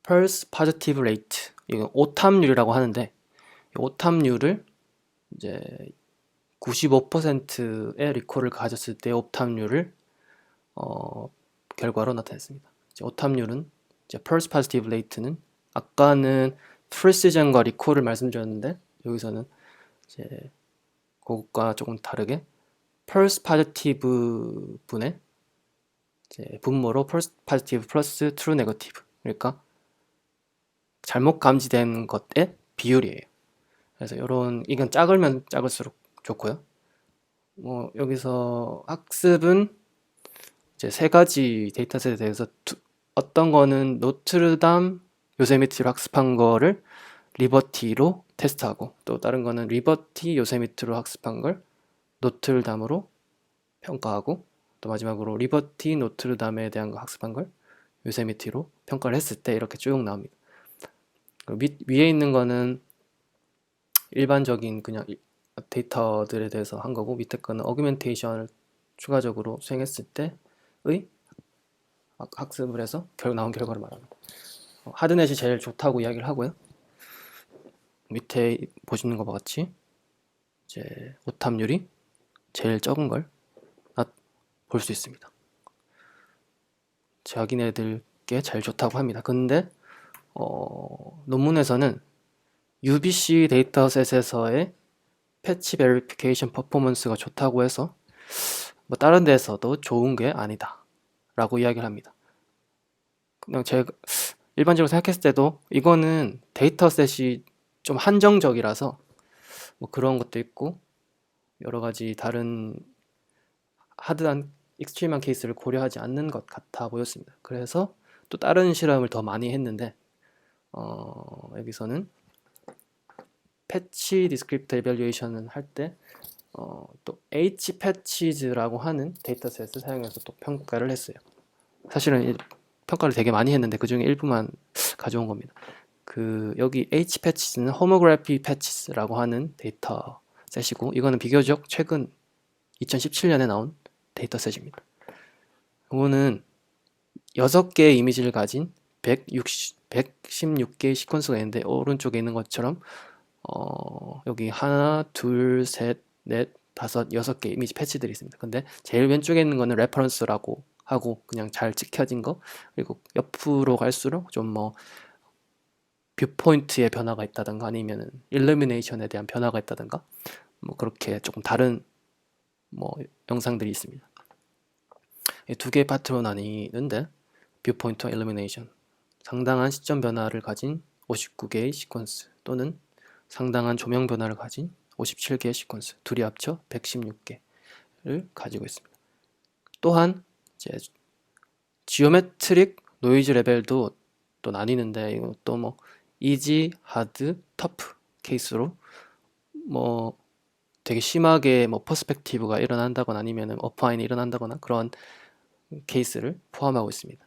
False Positive Rate, 이건 오탐률이라고 하는데, 이 오탐률을 이제 95%의 리콜을 가졌을 때 오탐률을 결과로 나타냈습니다. 이제 오탐률은 이제 False Positive Rate는 아까는 프리시전과 리콜을 말씀드렸는데 여기서는 이제 그것과 조금 다르게 False Positive 분의 이제 분모로 False Positive 플러스 True Negative, 그러니까 잘못 감지된 것의 비율이에요. 그래서 이건 작으면 작을수록 좋고요. 뭐 여기서 학습은 이제 세 가지 데이터셋에 대해서 어떤 거는 노트르담 요세미티로 학습한 거를 리버티로 테스트하고, 또 다른 거는 리버티 요세미티로 학습한 걸 노트르담으로 평가하고, 또 마지막으로 리버티 노트르담에 대한 거 학습한 걸 요세미티로 평가를 했을 때 이렇게 쭉 나옵니다. 위에 있는 거는 일반적인 그냥 데이터들에 대해서 한 거고, 밑에 거는 어규멘테이션을 추가적으로 수행했을 때의 학습을 해서 나온 결과를 말합니다. 하드넷이 제일 좋다고 이야기를 하고요. 밑에 보시는 것과 같이 이제 오탑률이 제일 적은 걸 볼 수 있습니다. 자기네들께 제일 좋다고 합니다. 근데 논문에서는 UBC 데이터셋에서의 패치 베리피케이션 퍼포먼스가 좋다고 해서 뭐 다른 데서도 좋은 게 아니다 라고 이야기를 합니다. 그냥 제가 일반적으로 생각했을 때도 이거는 데이터셋이 좀 한정적이라서 뭐 그런 것도 있고 여러 가지 다른 하드한 익스트림한 케이스를 고려하지 않는 것 같아 보였습니다. 그래서 또 다른 실험을 더 많이 했는데 여기서는 패치 디스크립터 이밸류에이션을 할 때 또 H패치즈라고 하는 데이터셋을 사용해서 또 평가를 했어요. 사실은 평가를 되게 많이 했는데 그 중에 일부만 가져온 겁니다. 여기 H패치즈는 호모그래피 패치스라고 하는 데이터셋이고 이거는 비교적 최근 2017년에 나온 데이터셋입니다. 이거는 6개의 이미지를 가진 116개의 시퀀스가 있는데 오른쪽에 있는 것처럼 여기 하나, 둘, 셋, 넷, 다섯, 6개 이미지 패치들이 있습니다. 근데 제일 왼쪽에 있는 거는 레퍼런스라고 하고 그냥 잘 찍혀진 거, 그리고 옆으로 갈수록 좀 뭐 뷰포인트의 변화가 있다든가 아니면은 일루미네이션에 대한 변화가 있다든가 뭐 그렇게 조금 다른 뭐 영상들이 있습니다. 이 두 개의 파트로 나뉘는데 뷰포인트와 일루미네이션, 상당한 시점 변화를 가진 59개의 시퀀스 또는 상당한 조명 변화를 가진 57개의 시퀀스, 둘이 합쳐 116개를 가지고 있습니다. 또한 이제 지오메트릭 노이즈 레벨도 또 나뉘는데 이것도 뭐 이지, 하드, 터프 케이스로 뭐 되게 심하게 뭐 퍼스펙티브가 일어난다거나 아니면 어파인이 일어난다거나 그런 케이스를 포함하고 있습니다.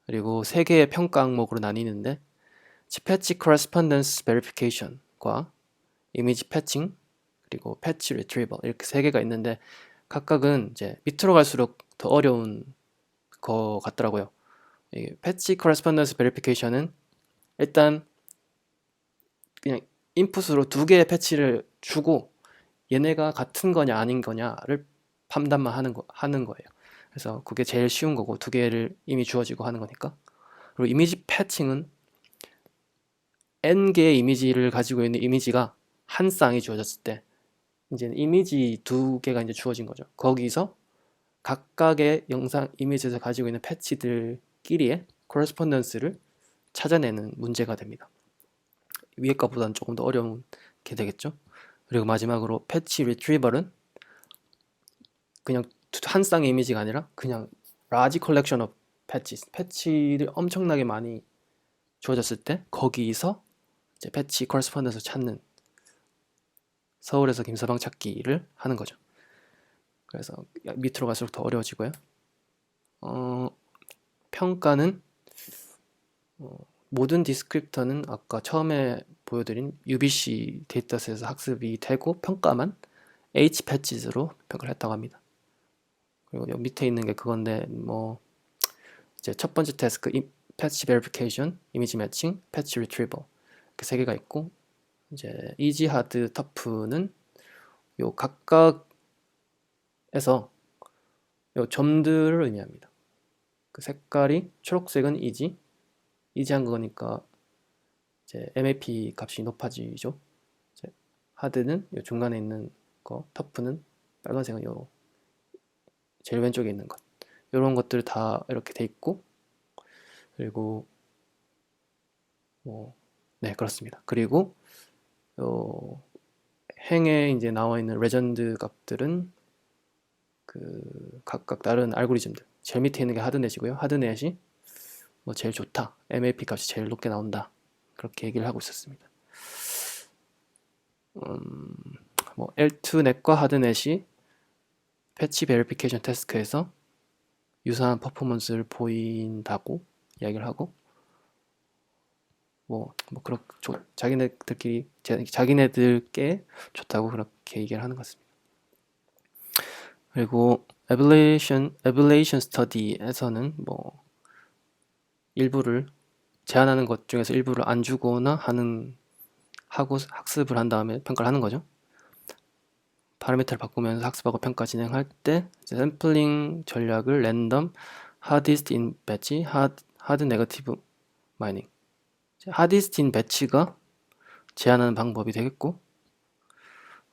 그리고 3개의 평가 항목으로 나뉘는데 패치 커레스폰던스 베리피케이션과 이미지 패칭 그리고 패치 리트리버 이렇게 3개가 있는데 각각은 이제 밑으로 갈수록 더 어려운 거 같더라고요. 이 패치 커레스폰던스 베리피케이션은 일단 그냥 인풋으로 2개의 패치를 주고 얘네가 같은 거냐 아닌 거냐를 판단만 하는 거예요. 그래서 그게 제일 쉬운 거고 2개를 이미 주어지고 하는 거니까. 그리고 이미지 패칭은 n개의 이미지를 가지고 있는 이미지가 한 쌍이 주어졌을 때 이제 이미지 2개가 이제 주어진 거죠. 거기서 각각의 영상 이미지에서 가지고 있는 패치들끼리의 코레스폰던스를 찾아내는 문제가 됩니다. 위에 거보다는 조금 더 어려운 게 되겠죠. 그리고 마지막으로 패치 리트리버는 그냥 한 쌍의 이미지가 아니라 그냥 large collection of patches, 패치를 엄청나게 많이 주어졌을 때 거기서 이제 패치 코레스폰던스 찾는 서울에서 김서방 찾기를 하는 거죠. 그래서 밑으로 갈수록 더 어려워지고요. 평가는 모든 디스크립터는 아까 처음에 보여드린 UBC 데이터셋에서 학습이 되고 평가만 H패치즈로 평가를 했다고 합니다. 그리고 여기 밑에 있는 게 그건데 뭐 이제 첫 번째 태스크 패치 베리피케이션, 이미지 매칭, 패치 리트리버 이렇게 3개가 있고 이제 이지, 하드, 터프는 요 각각에서 요 점들을 의미합니다. 그 색깔이 초록색은 이지한 거니까 이제 MAP 값이 높아지죠. 이제 하드는 요 중간에 있는 거, 터프는 빨간색은 요 제일 왼쪽에 있는 것. 이런 것들 다 이렇게 돼 있고 그리고 네 그렇습니다. 그리고 요 행에 이제 나와 있는 레전드 값들은 그 각각 다른 알고리즘들. 제일 밑에 있는 게 하드넷이고요. 하드넷이 뭐 제일 좋다. MAP 값이 제일 높게 나온다. 그렇게 얘기를 하고 있었습니다. 뭐 L2넷과 하드넷이 패치 베리피케이션 태스크에서 유사한 퍼포먼스를 보인다고 이야기를 하고 자기네들께 좋다고 그렇게 얘기를 하는 것 같습니다. 그리고 evaluation study에서는 뭐 일부를 제한하는 것 중에서 일부를 안 주거나 하고 학습을 한 다음에 평가를 하는 거죠. 파라미터를 바꾸면서 학습하고 평가 진행할 때 샘플링 전략을 랜덤, hardest in batch, hard negative mining. hardest in batch가 제한하는 방법이 되겠고,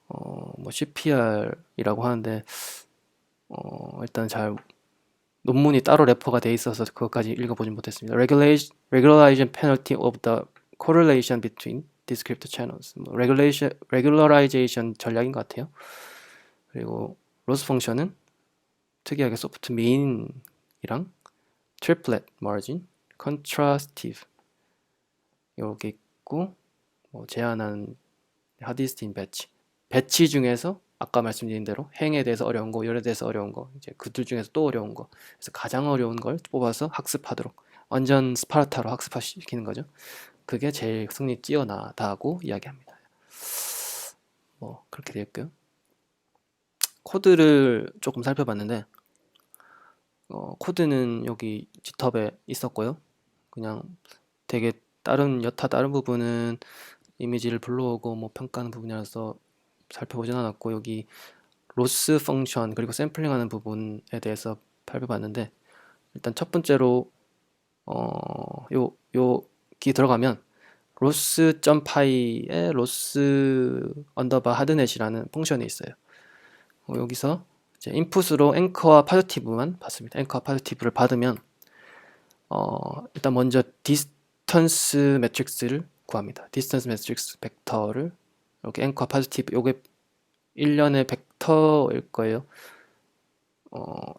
뭐 CPR이라고 하는데 일단 잘 논문이 따로 레퍼가 돼 있어서 그것까지 읽어보진 못했습니다. Regularization penalty of the correlation between descriptor channels. 뭐 regularization 전략인 것 같아요. 그리고 loss 펑션은 특이하게 soft mean이랑 triplet margin, contrastive 이렇게 있고, 뭐 제한하는 hardest in batch. 배치 중에서 아까 말씀드린 대로 행에 대해서 어려운 거, 열에 대해서 어려운 거, 이제 그들 중에서 또 어려운 거. 그래서 가장 어려운 걸 뽑아서 학습하도록 완전 스파르타로 학습시키는 거죠. 그게 제일 승리 뛰어나다고 이야기합니다. 뭐 그렇게 되었고요. 코드를 조금 살펴봤는데 코드는 여기 GitHub에 있었고요. 그냥 되게 여타 다른 부분은 이미지를 불러오고 뭐 평가하는 부분이라서 살펴보진 않았고, 여기 로스 펑션 그리고 샘플링하는 부분에 대해서 살펴봤는데, 일단 첫 번째로 여기 들어가면 로스.py에 로스 언더바 하드넷이라는 펑션이 있어요. 여기서 이제 인풋으로 앵커와 파지티브만 받습니다. 앵커와 파지티브를 받으면 일단 먼저 디스턴스 매트릭스를 구합니다. 디스턴스 매트릭스 벡터를 이렇게 앵커와 파지티브, 요게 일련의 벡터일 거예요.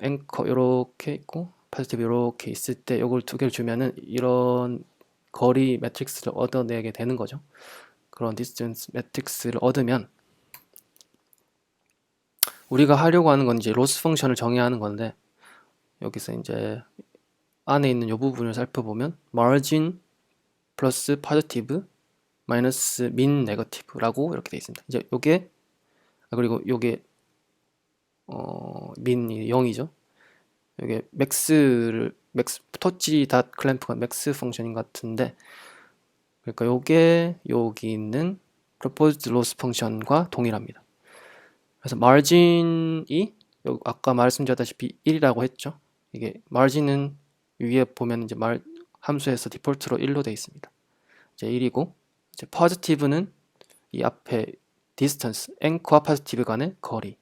앵커 요렇게 있고 파지티브 요렇게 있을 때 요걸 두 개를 주면은 이런 거리 매트릭스를 얻어내게 되는 거죠. 그런 디스턴스 매트릭스를 얻으면 우리가 하려고 하는 건 이제 로스 펑션을 정의하는 건데, 여기서 이제 안에 있는 이 부분을 살펴보면 margin 플러스 positive 마이너스 min negative라고 이렇게 되어 있습니다. 이제 요게 그리고 요게 min이 0이죠. 요게 맥스 토치 닷 클램프가 맥스 펑션인 것 같은데, 그러니까 요게 여기 있는 proposed loss 펑션과 동일합니다. 그래서 margin이 아까 말씀드렸다시피 1이라고 했죠. 이게 margin은 위에 보면 이제 함수에서 디폴트로 1로 되어 있습니다. 이제 1이고, 이제 positive는 이 앞에 distance, 앵커와 positive 간의 거리,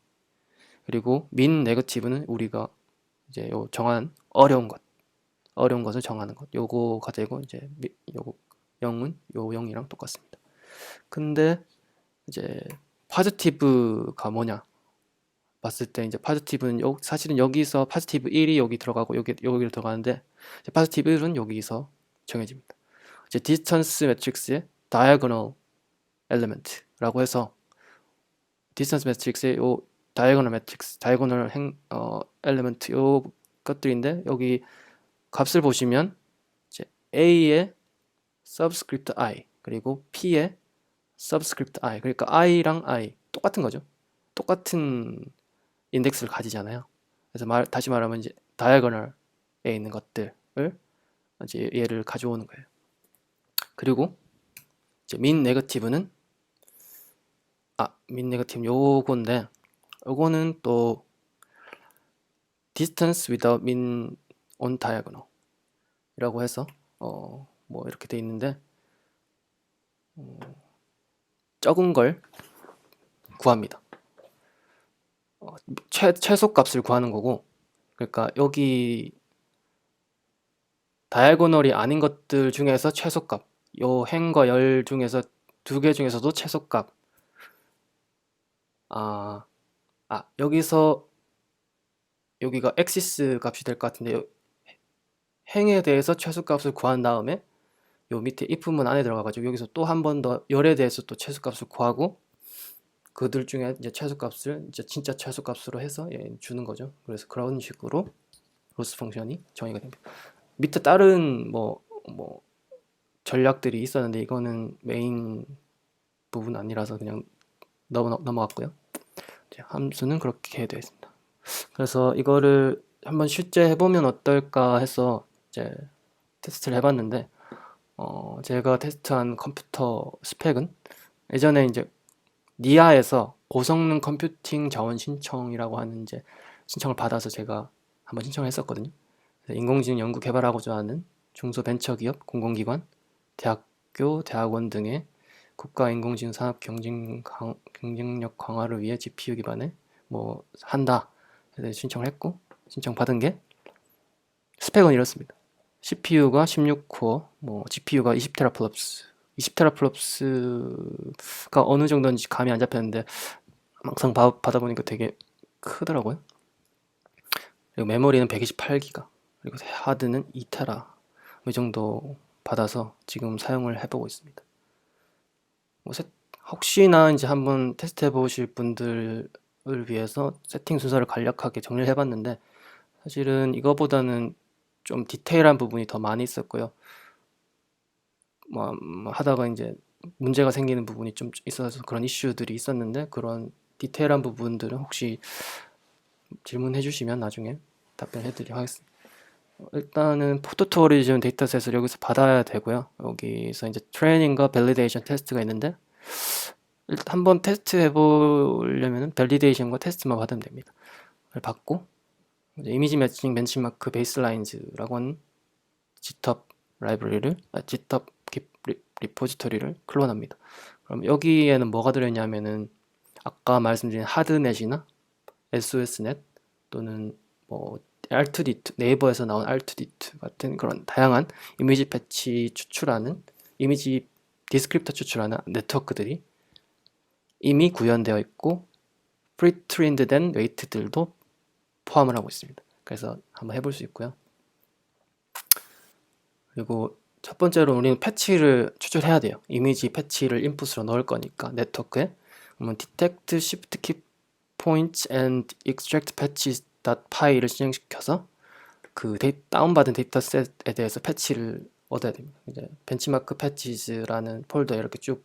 그리고 min negative는 우리가 이제 요 정한 어려운 것을 정하는 것, 요거가 되고, 이제 요거 0은 요 0이랑 똑같습니다. 근데 이제 positive가 뭐냐 봤을 때, 이제 positive는 사실은 여기서 positive 1이 여기 들어가고 여기로 들어가는데, 이제 positive 1은 여기서 정해집니다. 이제 distance 매트릭스의 diagonal element라고 해서 distance 매트릭스의 요 diagonal 매트릭스, diagonal element 요 것들인데, 여기 값을 보시면 이제 A의 subscript I 그리고 P의 subscript I, 그러니까 I랑 I 똑같은 거죠. 똑같은 인덱스를 가지잖아요. 그래서 다시 말하면 이제 diagonal에 있는 것들을 이제 얘를 가져오는 거예요. 그리고 이제 min negative는 min negative 요건데, 요거는 또 distance without min on diagonal 이라고 해서 뭐 이렇게 돼 있는데, 적은 걸 구합니다. 최소값을 구하는 거고, 그러니까 여기 다이아고널이 아닌 것들 중에서 최소값, 요 행과 열 중에서 두 개 중에서도 최소값, 여기서 여기가 엑시스 값이 될 것 같은데, 행에 대해서 최소값을 구한 다음에 요 밑에 if문 안에 들어가가지고 여기서 또 한 번 더 열에 대해서 또 최소값을 구하고, 그들 중에 이제 최소값을 이제 진짜 최소값으로 해서 주는 거죠. 그래서 그런 식으로 로스 펑션이 정의가 됩니다. 밑에 다른 뭐 전략들이 있었는데 이거는 메인 부분 아니라서 그냥 넘어갔고요. 함수는 그렇게 되어 있습니다. 그래서 이거를 한번 실제 해보면 어떨까 해서 이제 테스트를 해봤는데, 제가 테스트한 컴퓨터 스펙은 예전에 이제 니아에서 고성능 컴퓨팅 자원 신청이라고 하는 이제 신청을 받아서 제가 한번 신청을 했었거든요. 그래서 인공지능 연구 개발하고자 하는 중소벤처기업, 공공기관, 대학교, 대학원 등의 국가 인공지능 산업 경쟁력 강화를 위해 GPU 기반의 뭐 한다. 그래서 신청을 했고 신청 받은 게 스펙은 이렇습니다. CPU가 16코어, 뭐 GPU가 20테라플롭스. 20테라플롭스가 어느 정도인지 감이 안 잡혔는데 막상 받아보니까 되게 크더라고요. 그리고 메모리는 128기가, 그리고 하드는 2테라 이 정도 받아서 지금 사용을 해보고 있습니다. 뭐 혹시나 이제 한번 테스트 해보실 분들을 위해서 세팅 순서를 간략하게 정리를 해봤는데, 사실은 이거보다는 좀 디테일한 부분이 더 많이 있었고요. 뭐 하다가 이제 문제가 생기는 부분이 좀 있어서 그런 이슈들이 있었는데, 그런 디테일한 부분들은 혹시 질문해 주시면 나중에 답변해 드리도록 하겠습니다. 일단은 포토토리즘 데이터셋을 여기서 받아야 되고요. 여기서 이제 트레이닝과 밸리데이션 테스트가 있는데, 일단 한번 테스트 해보려면 밸리데이션과 테스트만 받으면 됩니다. 그걸 받고 이제 이미지 매칭 벤치마크 베이스라인즈라고 하는 GitHub 라이브러리를, GitHub 리포지토리를 클론합니다. 그럼 여기에는 뭐가 들어있냐면은 아까 말씀드린 하드넷이나 SOS넷 또는 뭐 R2D2, 네이버에서 나온 R2D2 같은 그런 다양한 이미지 패치 추출하는, 이미지 디스크립터 추출하는 네트워크들이 이미 구현되어 있고 프리트레인드 된 웨이트들도 포함을 하고 있습니다. 그래서 한번 해볼 수 있고요. 그리고 첫 번째로 우리는 패치를 추출해야 돼요. 이미지 패치를 인풋으로 넣을 거니까 네트워크에. 그러면 detect shift keep points and extract patches.py를 실행시켜서 그 다운받은 데이터셋에 대해서 패치를 얻어야 됩니다. 이제 벤치마크 패치즈라는 폴더에 이렇게 쭉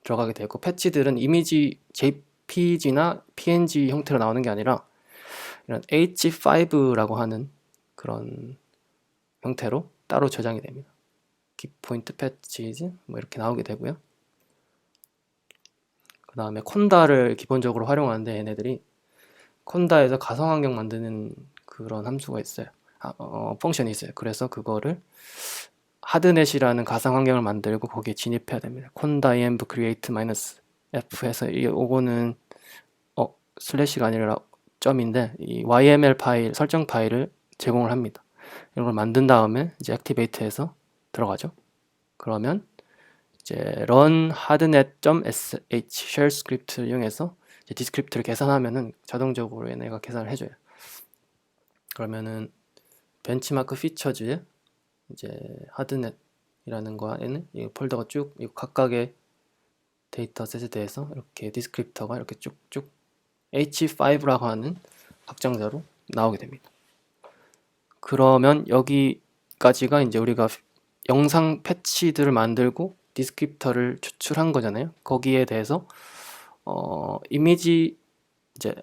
들어가게 되고, 패치들은 이미지 JPG나 PNG 형태로 나오는 게 아니라 이런 H5라고 하는 그런 형태로 따로 저장이 됩니다. 키포인트 패치즈 뭐 이렇게 나오게 되고요. 그 다음에 콘다를 기본적으로 활용하는데, 얘네들이 콘다에서 가상환경 만드는 그런 함수가 있어요. 펑션이 있어요. 그래서 그거를 하드넷이라는 가상환경을 만들고 거기에 진입해야 됩니다. 콘다 env create -f 해서 요거는 슬래시가 아니라 점인데 이 YML 파일, 설정 파일을 제공을 합니다. 이런 걸 만든 다음에 이제 액티베이트해서 들어가죠. 그러면 이제 run hardnet.sh shell 스크립트를 이용해서 이제 디스크립트를 계산하면은 자동적으로 얘네가 계산을 해줘요. 그러면은 벤치마크 피처즈에 이제 하드넷이라는 거에는 이 폴더가 쭉 각각의 데이터셋에 대해서 이렇게 디스크립터가 이렇게 쭉쭉 H5라고 하는 확장자로 나오게 됩니다. 그러면 여기까지가 이제 우리가 영상 패치들을 만들고 디스크립터를 추출한 거잖아요. 거기에 대해서 이미지 이제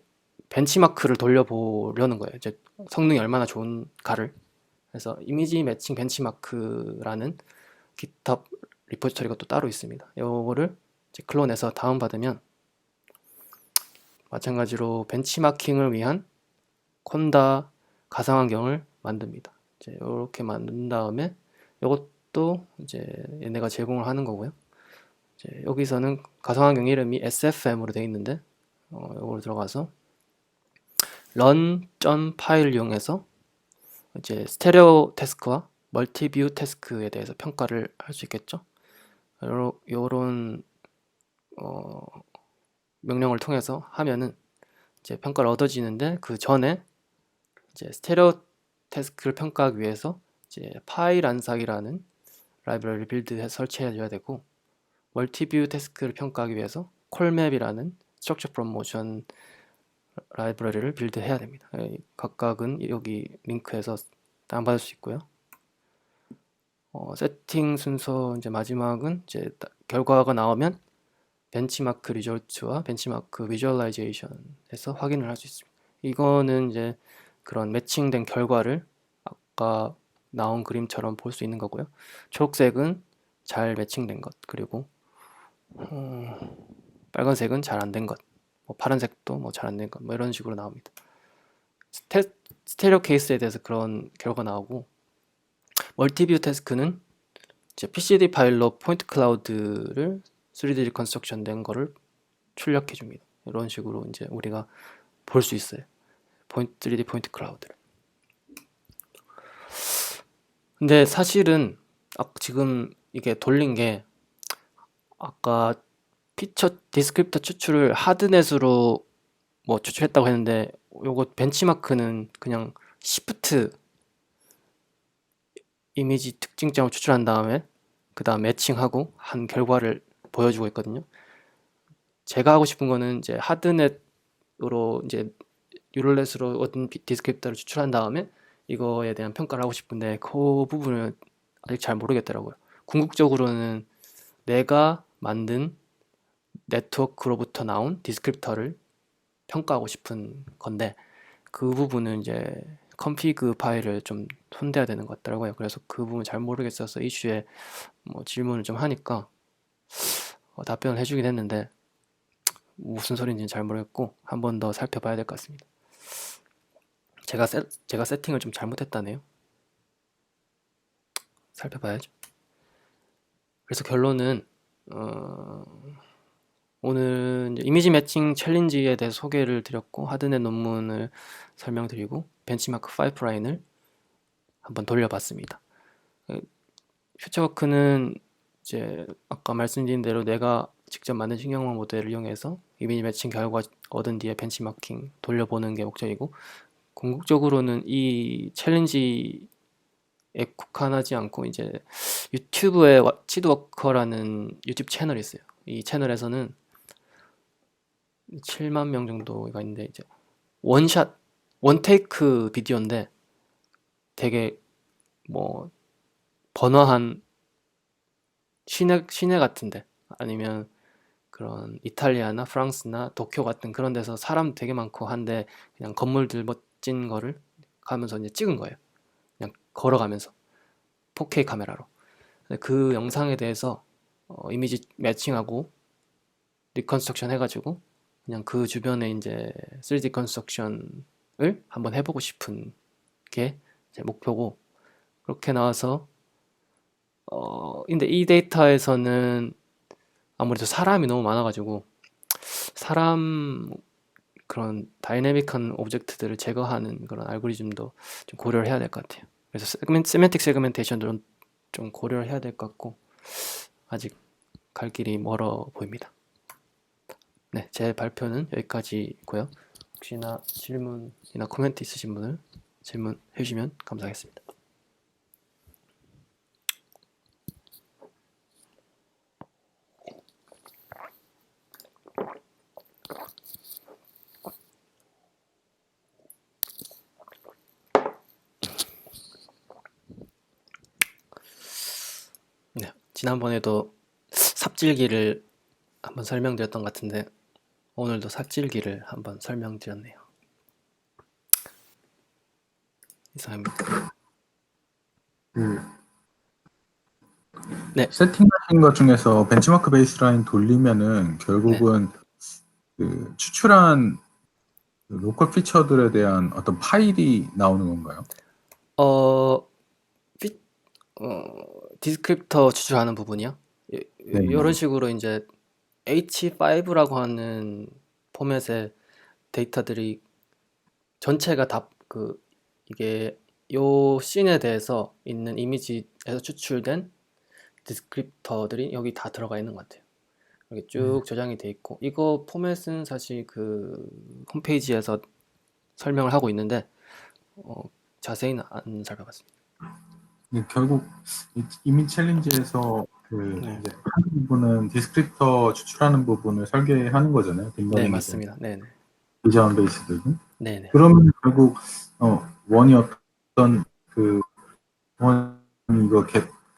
벤치마크를 돌려보려는 거예요. 이제 성능이 얼마나 좋은가를. 그래서 이미지 매칭 벤치마크라는 GitHub 리포지토리가 또 따로 있습니다. 이거를 이제 클론해서 다운받으면 마찬가지로 벤치마킹을 위한 콘다 가상환경을 만듭니다. 이제 이렇게 만든 다음에 이것도 이제 얘네가 제공을 하는 거고요. 이제 여기서는 가상환경 이름이 SFM으로 되어 있는데 이걸 들어가서 run.py를 이용해서 이제 스테레오 태스크와 멀티뷰 태스크에 대해서 평가를 할 수 있겠죠. 요런 명령을 통해서 하면은 이제 평가를 얻어지는데, 그 전에 이제 스테레오 태스크를 평가하기 위해서 이제 파일 안삭이라는 라이브러리 빌드해서 설치해줘야 되고, 멀티뷰 태스크를 평가하기 위해서 콜맵이라는 스트럭처 프롬 모션 라이브러리를 빌드해야 됩니다. 각각은 여기 링크에서 다운받을 수 있고요. 세팅 순서 이제 마지막은 이제 결과가 나오면 벤치마크 리졸트와 벤치마크 비주얼라이제이션에서 확인을 할 수 있습니다. 이거는 이제 그런 매칭된 결과를 아까 나온 그림처럼 볼 수 있는 거고요. 초록색은 잘 매칭된 것, 그리고 빨간색은 잘 안 된 것, 뭐 파란색도 뭐 잘 안 된 것, 뭐 이런 식으로 나옵니다. 스테레오 케이스에 대해서 그런 결과 나오고, 멀티뷰 태스크는 이제 PCD 파일로 포인트 클라우드를 3D 리컨스트럭션 된 거를 출력해 줍니다. 이런 식으로 이제 우리가 볼 수 있어요. 3D 포인트 클라우드를. 근데 사실은 지금 이게 돌린 게, 아까 피처 디스크립터 추출을 하드넷으로 뭐 추출했다고 했는데, 요거 벤치마크는 그냥 시프트 이미지 특징점을 추출한 다음에 그 다음 매칭하고 한 결과를 보여주고 있거든요. 제가 하고 싶은 거는 이제 하드넷으로 이제 뉴럴넷으로 얻은 디스크립터를 추출한 다음에 이거에 대한 평가를 하고 싶은데, 그 부분을 아직 잘 모르겠더라고요. 궁극적으로는 내가 만든 네트워크로부터 나온 디스크립터를 평가하고 싶은 건데, 그 부분은 이제 컨피그 파일을 좀 손대야 되는 것 같더라고요. 그래서 그 부분 잘 모르겠어서 이슈에 뭐 질문을 좀 하니까 답변을 해주긴 했는데, 무슨 소리인지는 잘 모르겠고 한 번 더 살펴봐야 될 것 같습니다. 제가 세팅을 좀 잘못했다네요. 살펴봐야죠. 그래서 결론은 오늘 이제 이미지 매칭 챌린지에 대해서 소개를 드렸고, 하드넷 논문을 설명드리고, 벤치마크 파이프라인을 한번 돌려봤습니다. 퓨처워크는 이제 아까 말씀드린 대로 내가 직접 만든 신경망 모델을 이용해서 이미지 매칭 결과 얻은 뒤에 벤치마킹 돌려보는 게 목적이고, 궁극적으로는 이 챌린지에 국한하지 않고 이제 유튜브에 치드워커라는 유튜브 채널이 있어요. 이 채널에서는 7만 명 정도가 있는데, 이제 원샷 원테이크 비디오인데 되게 뭐 번화한 시내 같은데, 아니면 그런 이탈리아나 프랑스나 도쿄 같은 그런 데서 사람 되게 많고 한데, 그냥 건물들 멋진 거를 가면서 이제 찍은 거예요. 그냥 걸어가면서 4K 카메라로. 그 영상에 대해서 이미지 매칭하고 리컨스트럭션 해가지고 그냥 그 주변에 이제 3D 컨스트럭션을 한번 해보고 싶은 게 제 목표고, 그렇게 나와서 근데 이 데이터에서는 아무래도 사람이 너무 많아가지고 사람 그런 다이내믹한 오브젝트들을 제거하는 그런 알고리즘도 좀 고려를 해야 될 것 같아요. 그래서 세멘틱 세그멘테이션도 좀 고려를 해야 될 것 같고, 아직 갈 길이 멀어 보입니다. 네, 제 발표는 여기까지고요. 혹시나 질문이나 코멘트 있으신 분들 질문해 주시면 감사하겠습니다. 네, 지난번에도 삽질기를 한번 설명드렸던 것 같은데, 오늘도 삽질기를 한번 설명드렸네요. 이상입니다. 네. 세팅하신 것 중에서 벤치마크 베이스라인 돌리면은 결국은 그 추출한 그 로컬 피처들에 대한 어떤 파일이 나오는 건가요? 피- 디스크립터 추출하는 부분이요. 네. 이런 식으로 이제 H5라고 하는 포맷의 데이터들이 전체가 다 이게 요 씬에 대해서 있는 이미지에서 추출된 디스크립터들이 여기 다 들어가 있는 것 같아요. 이렇게 쭉 저장이 돼 있고, 이거 포맷은 사실 그 홈페이지에서 설명을 하고 있는데 자세히는 안 살펴봤습니다. 네, 결국 이미지 챌린지에서 그 네. 이제 하는 부분은 디스크립터 추출하는 부분을 설계하는 거잖아요. 네, 딥러닝이든 맞습니다. 네네. 비전 베이스들은. 네네. 그러면 결국 원이 어떤 그 원이 이거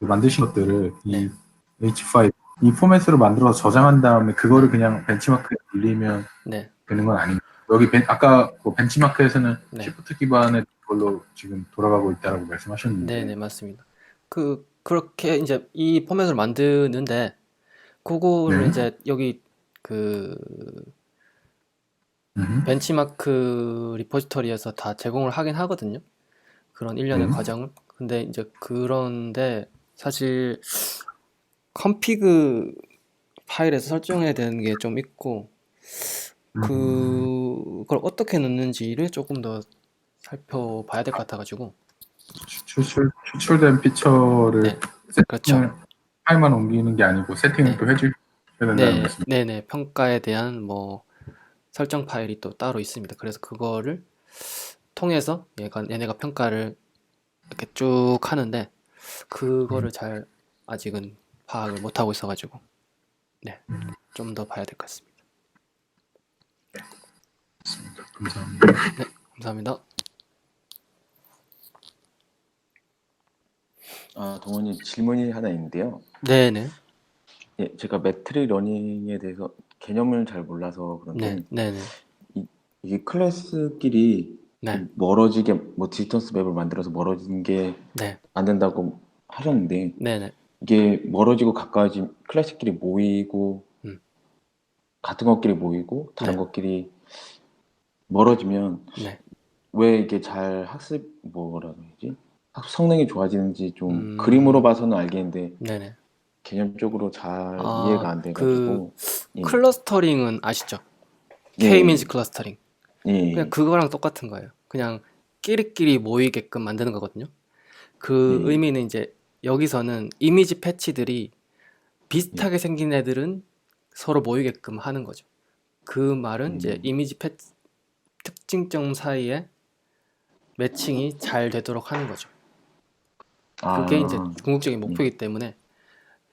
만드신 것들을 이 네. H5 이 포맷으로 만들어서 저장한 다음에 그거를 네. 그냥 벤치마크에 돌리면 네. 되는 건 아닌가요? 여기 아까 뭐 벤치마크에서는 네. 시프트 기반의 걸로 지금 돌아가고 있다라고 말씀하셨는데, 네네, 맞습니다. 그렇게 이제 이 포맷을 만드는데, 그거를 네, 이제 여기 그 음, 벤치마크 리포지터리에서 다 제공을 하긴 하거든요. 그런 일련의 네, 과정을. 근데 이제 그런데 사실 컴피그 파일에서 설정해야 되는 게 좀 있고, 음, 그걸 어떻게 넣는지를 조금 더 살펴봐야 될 것 같아가지고. 추출된 피처를 네, 그렇죠. 세팅을 파일만 옮기는 게 아니고 세팅을 네, 또 해주셔야 된다는 네, 말씀. 네네. 평가에 대한 뭐 설정 파일이 또 따로 있습니다. 그래서 그거를 통해서 얘네가 평가를 이렇게 쭉 하는데, 음, 그거를 잘 아직은 파악을 못하고 있어가지고, 네, 좀 더 봐야 될 것 같습니다. 감사합니다. 네, 감사합니다. 동원님 질문이 하나 있는데요. 네네, 예, 제가 매트릭 러닝에 대해서 개념을 잘 몰라서 네, 그런데 네네, 이게 클래스끼리 네, 좀 멀어지게 뭐 디스턴스 맵을 만들어서 멀어진 게 네, 안 된다고 하셨는데 네네, 이게 멀어지고 가까워진 클래스끼리 모이고 음, 같은 것끼리 모이고 다른 네, 것끼리 멀어지면 네, 왜 이게 잘 학습 뭐라 그러지? 학습 성능이 좋아지는지 좀 그림으로 음, 봐서는 알겠는데 네네. 개념적으로 잘 이해가 안 그 돼가지고 예, 클러스터링은 아시죠? 예, K-means 클러스터링. 그냥 예, 그거랑 똑같은 거예요. 그냥 끼리끼리 모이게끔 만드는 거거든요. 그 예, 의미는 이제 여기서는 이미지 패치들이 예, 비슷하게 생긴 애들은 서로 모이게끔 하는 거죠. 그 말은 이제 음, 이미지 패치 특징점 사이에 매칭이 잘 되도록 하는 거죠. 그게 이제 아, 궁극적인 예, 목표이기 때문에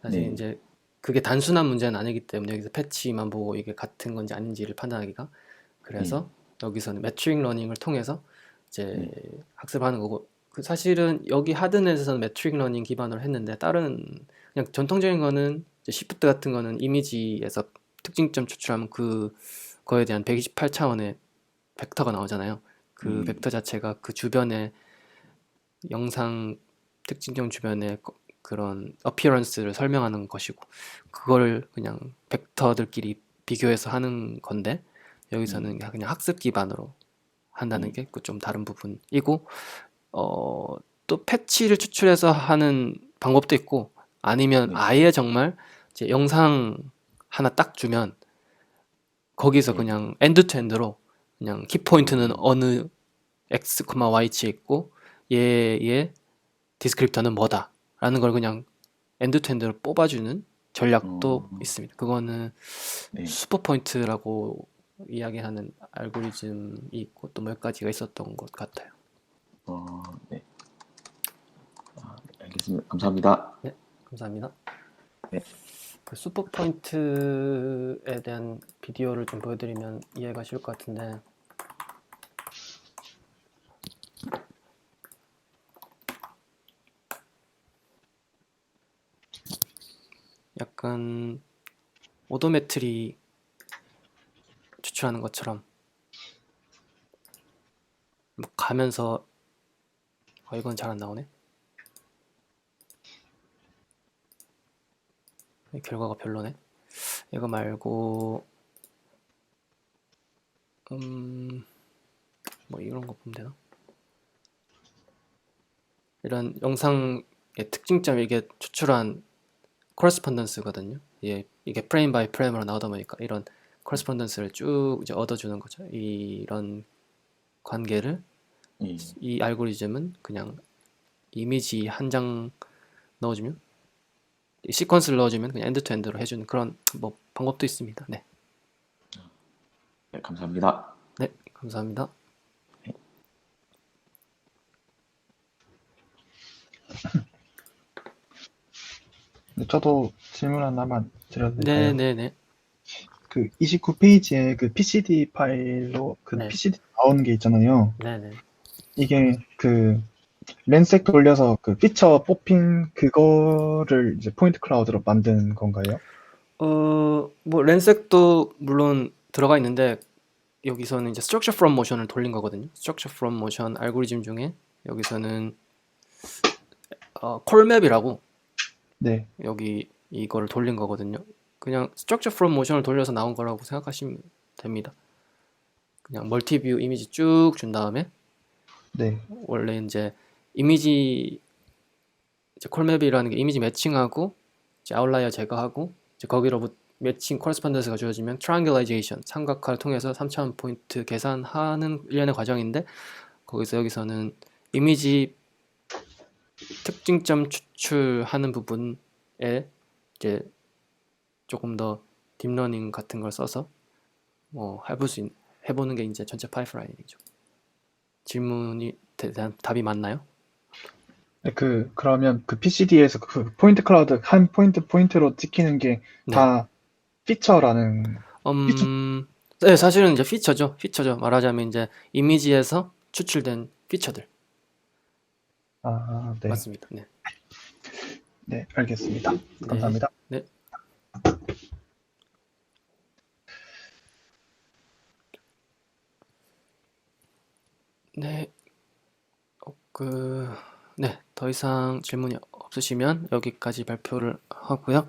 사실 네, 이제 그게 단순한 문제는 아니기 때문에 여기서 패치만 보고 이게 같은 건지 아닌지를 판단하기가, 예, 그래서 여기서는 매트릭 러닝을 통해서 이제 예, 학습하는 거고, 그 사실은 여기 하드넷에서는 매트릭 러닝 기반으로 했는데, 다른 그냥 전통적인 거는 이제 시프트 같은 거는 이미지에서 특징점 추출하면 그거에 대한 128차원의 벡터가 나오잖아요. 그 예, 벡터 자체가 그 주변에 영상 특징점 주변에 그런 어피어런스를 설명하는 것이고, 그걸 그냥 벡터들끼리 비교해서 하는 건데, 예, 여기서는 그냥 학습 기반으로 한다는 예, 게 그 좀 다른 부분이고, 또 패치를 추출해서 하는 방법도 있고, 아니면 네, 아예 정말 이제 영상 하나 딱 주면 거기서 예, 그냥 엔드 투 엔드로 그냥 키포인트는 음, 어느 x, y치에 있고 얘의 디스크립터는 뭐다 라는 걸 그냥 엔드 투 엔드로 뽑아주는 전략도 어, 있습니다. 그거는 네, 슈퍼 포인트라고 이야기하는 알고리즘이 있고 또 몇 가지가 있었던 것 같아요. 네, 알겠습니다. 네, 감사합니다. 네, 감사합니다. 네, 그 슈퍼 포인트에 대한 비디오를 좀 보여드리면 이해가 쉬울 것 같은데, 약간 오도메트리 추출하는 것처럼 막 가면서, 이건 잘 안 나오네. 결과가 별로네. 이거 말고 뭐 이런 거 보면 되나? 이런 영상의 특징점, 이게 추출한 코레스폰던스거든요. 이게 프레임 바이 프레임으로 나오다 보니까 이런 코레스폰던스를 쭉 이제 얻어주는 거죠. 이런 관계를 예, 이 알고리즘은 그냥 이미지 한 장 넣어주면, 이 시퀀스를 넣어주면 그냥 엔드 투 엔드로 해주는 그런 뭐 방법도 있습니다. 네, 네, 감사합니다. 네, 감사합니다. 저도 질문 하나만 드려도 네, 될까요? 네, 네, 그 29페이지에 그 PCD 파일로 그 네, PCD 나오는 게 있잖아요. 네, 네. 이게 그 렌색 돌려서 그 피처 뽑힌 그거를 이제 포인트 클라우드로 만든 건가요? 뭐 렌색도 물론 들어가 있는데, 여기서는 이제 structure from motion을 돌린 거거든요. structure from motion 알고리즘 중에 여기서는 콜맵이라고 네. 여기 이거를 돌린 거거든요. 그냥 structure from motion을 돌려서 나온 거라고 생각하시면 됩니다. 그냥 멀티뷰 이미지 쭉 준 다음에 네. 원래 이제 이미지 이제 콜맵이라는 게 이미지 매칭하고 이제 아웃라이어 제거하고 이제 거기로부터 매칭 코레스폰던스가 주어지면 트라이앵글라이제이션 삼각화를 통해서 3차원 포인트 계산하는 일련의 과정인데 거기서 여기서는 이미지 특징점 추출하는 부분에 이제 조금 더 딥러닝 같은 걸 써서 뭐 해보는 게 이제 전체 파이프라인이죠. 질문이 답이 맞나요? 네, 그러면 그 PCD에서 그 포인트 클라우드 한 포인트로 찍히는 게 네. 다 피처라는, 피처, 네, 사실은 이제 피처죠. 말하자면 이제 이미지에서 추출된 피처들. 네. 맞습니다. 네. 네, 알겠습니다. 감사합니다. 네. 네. 네, 더 이상 질문이 없으시면 여기까지 발표를 하고요.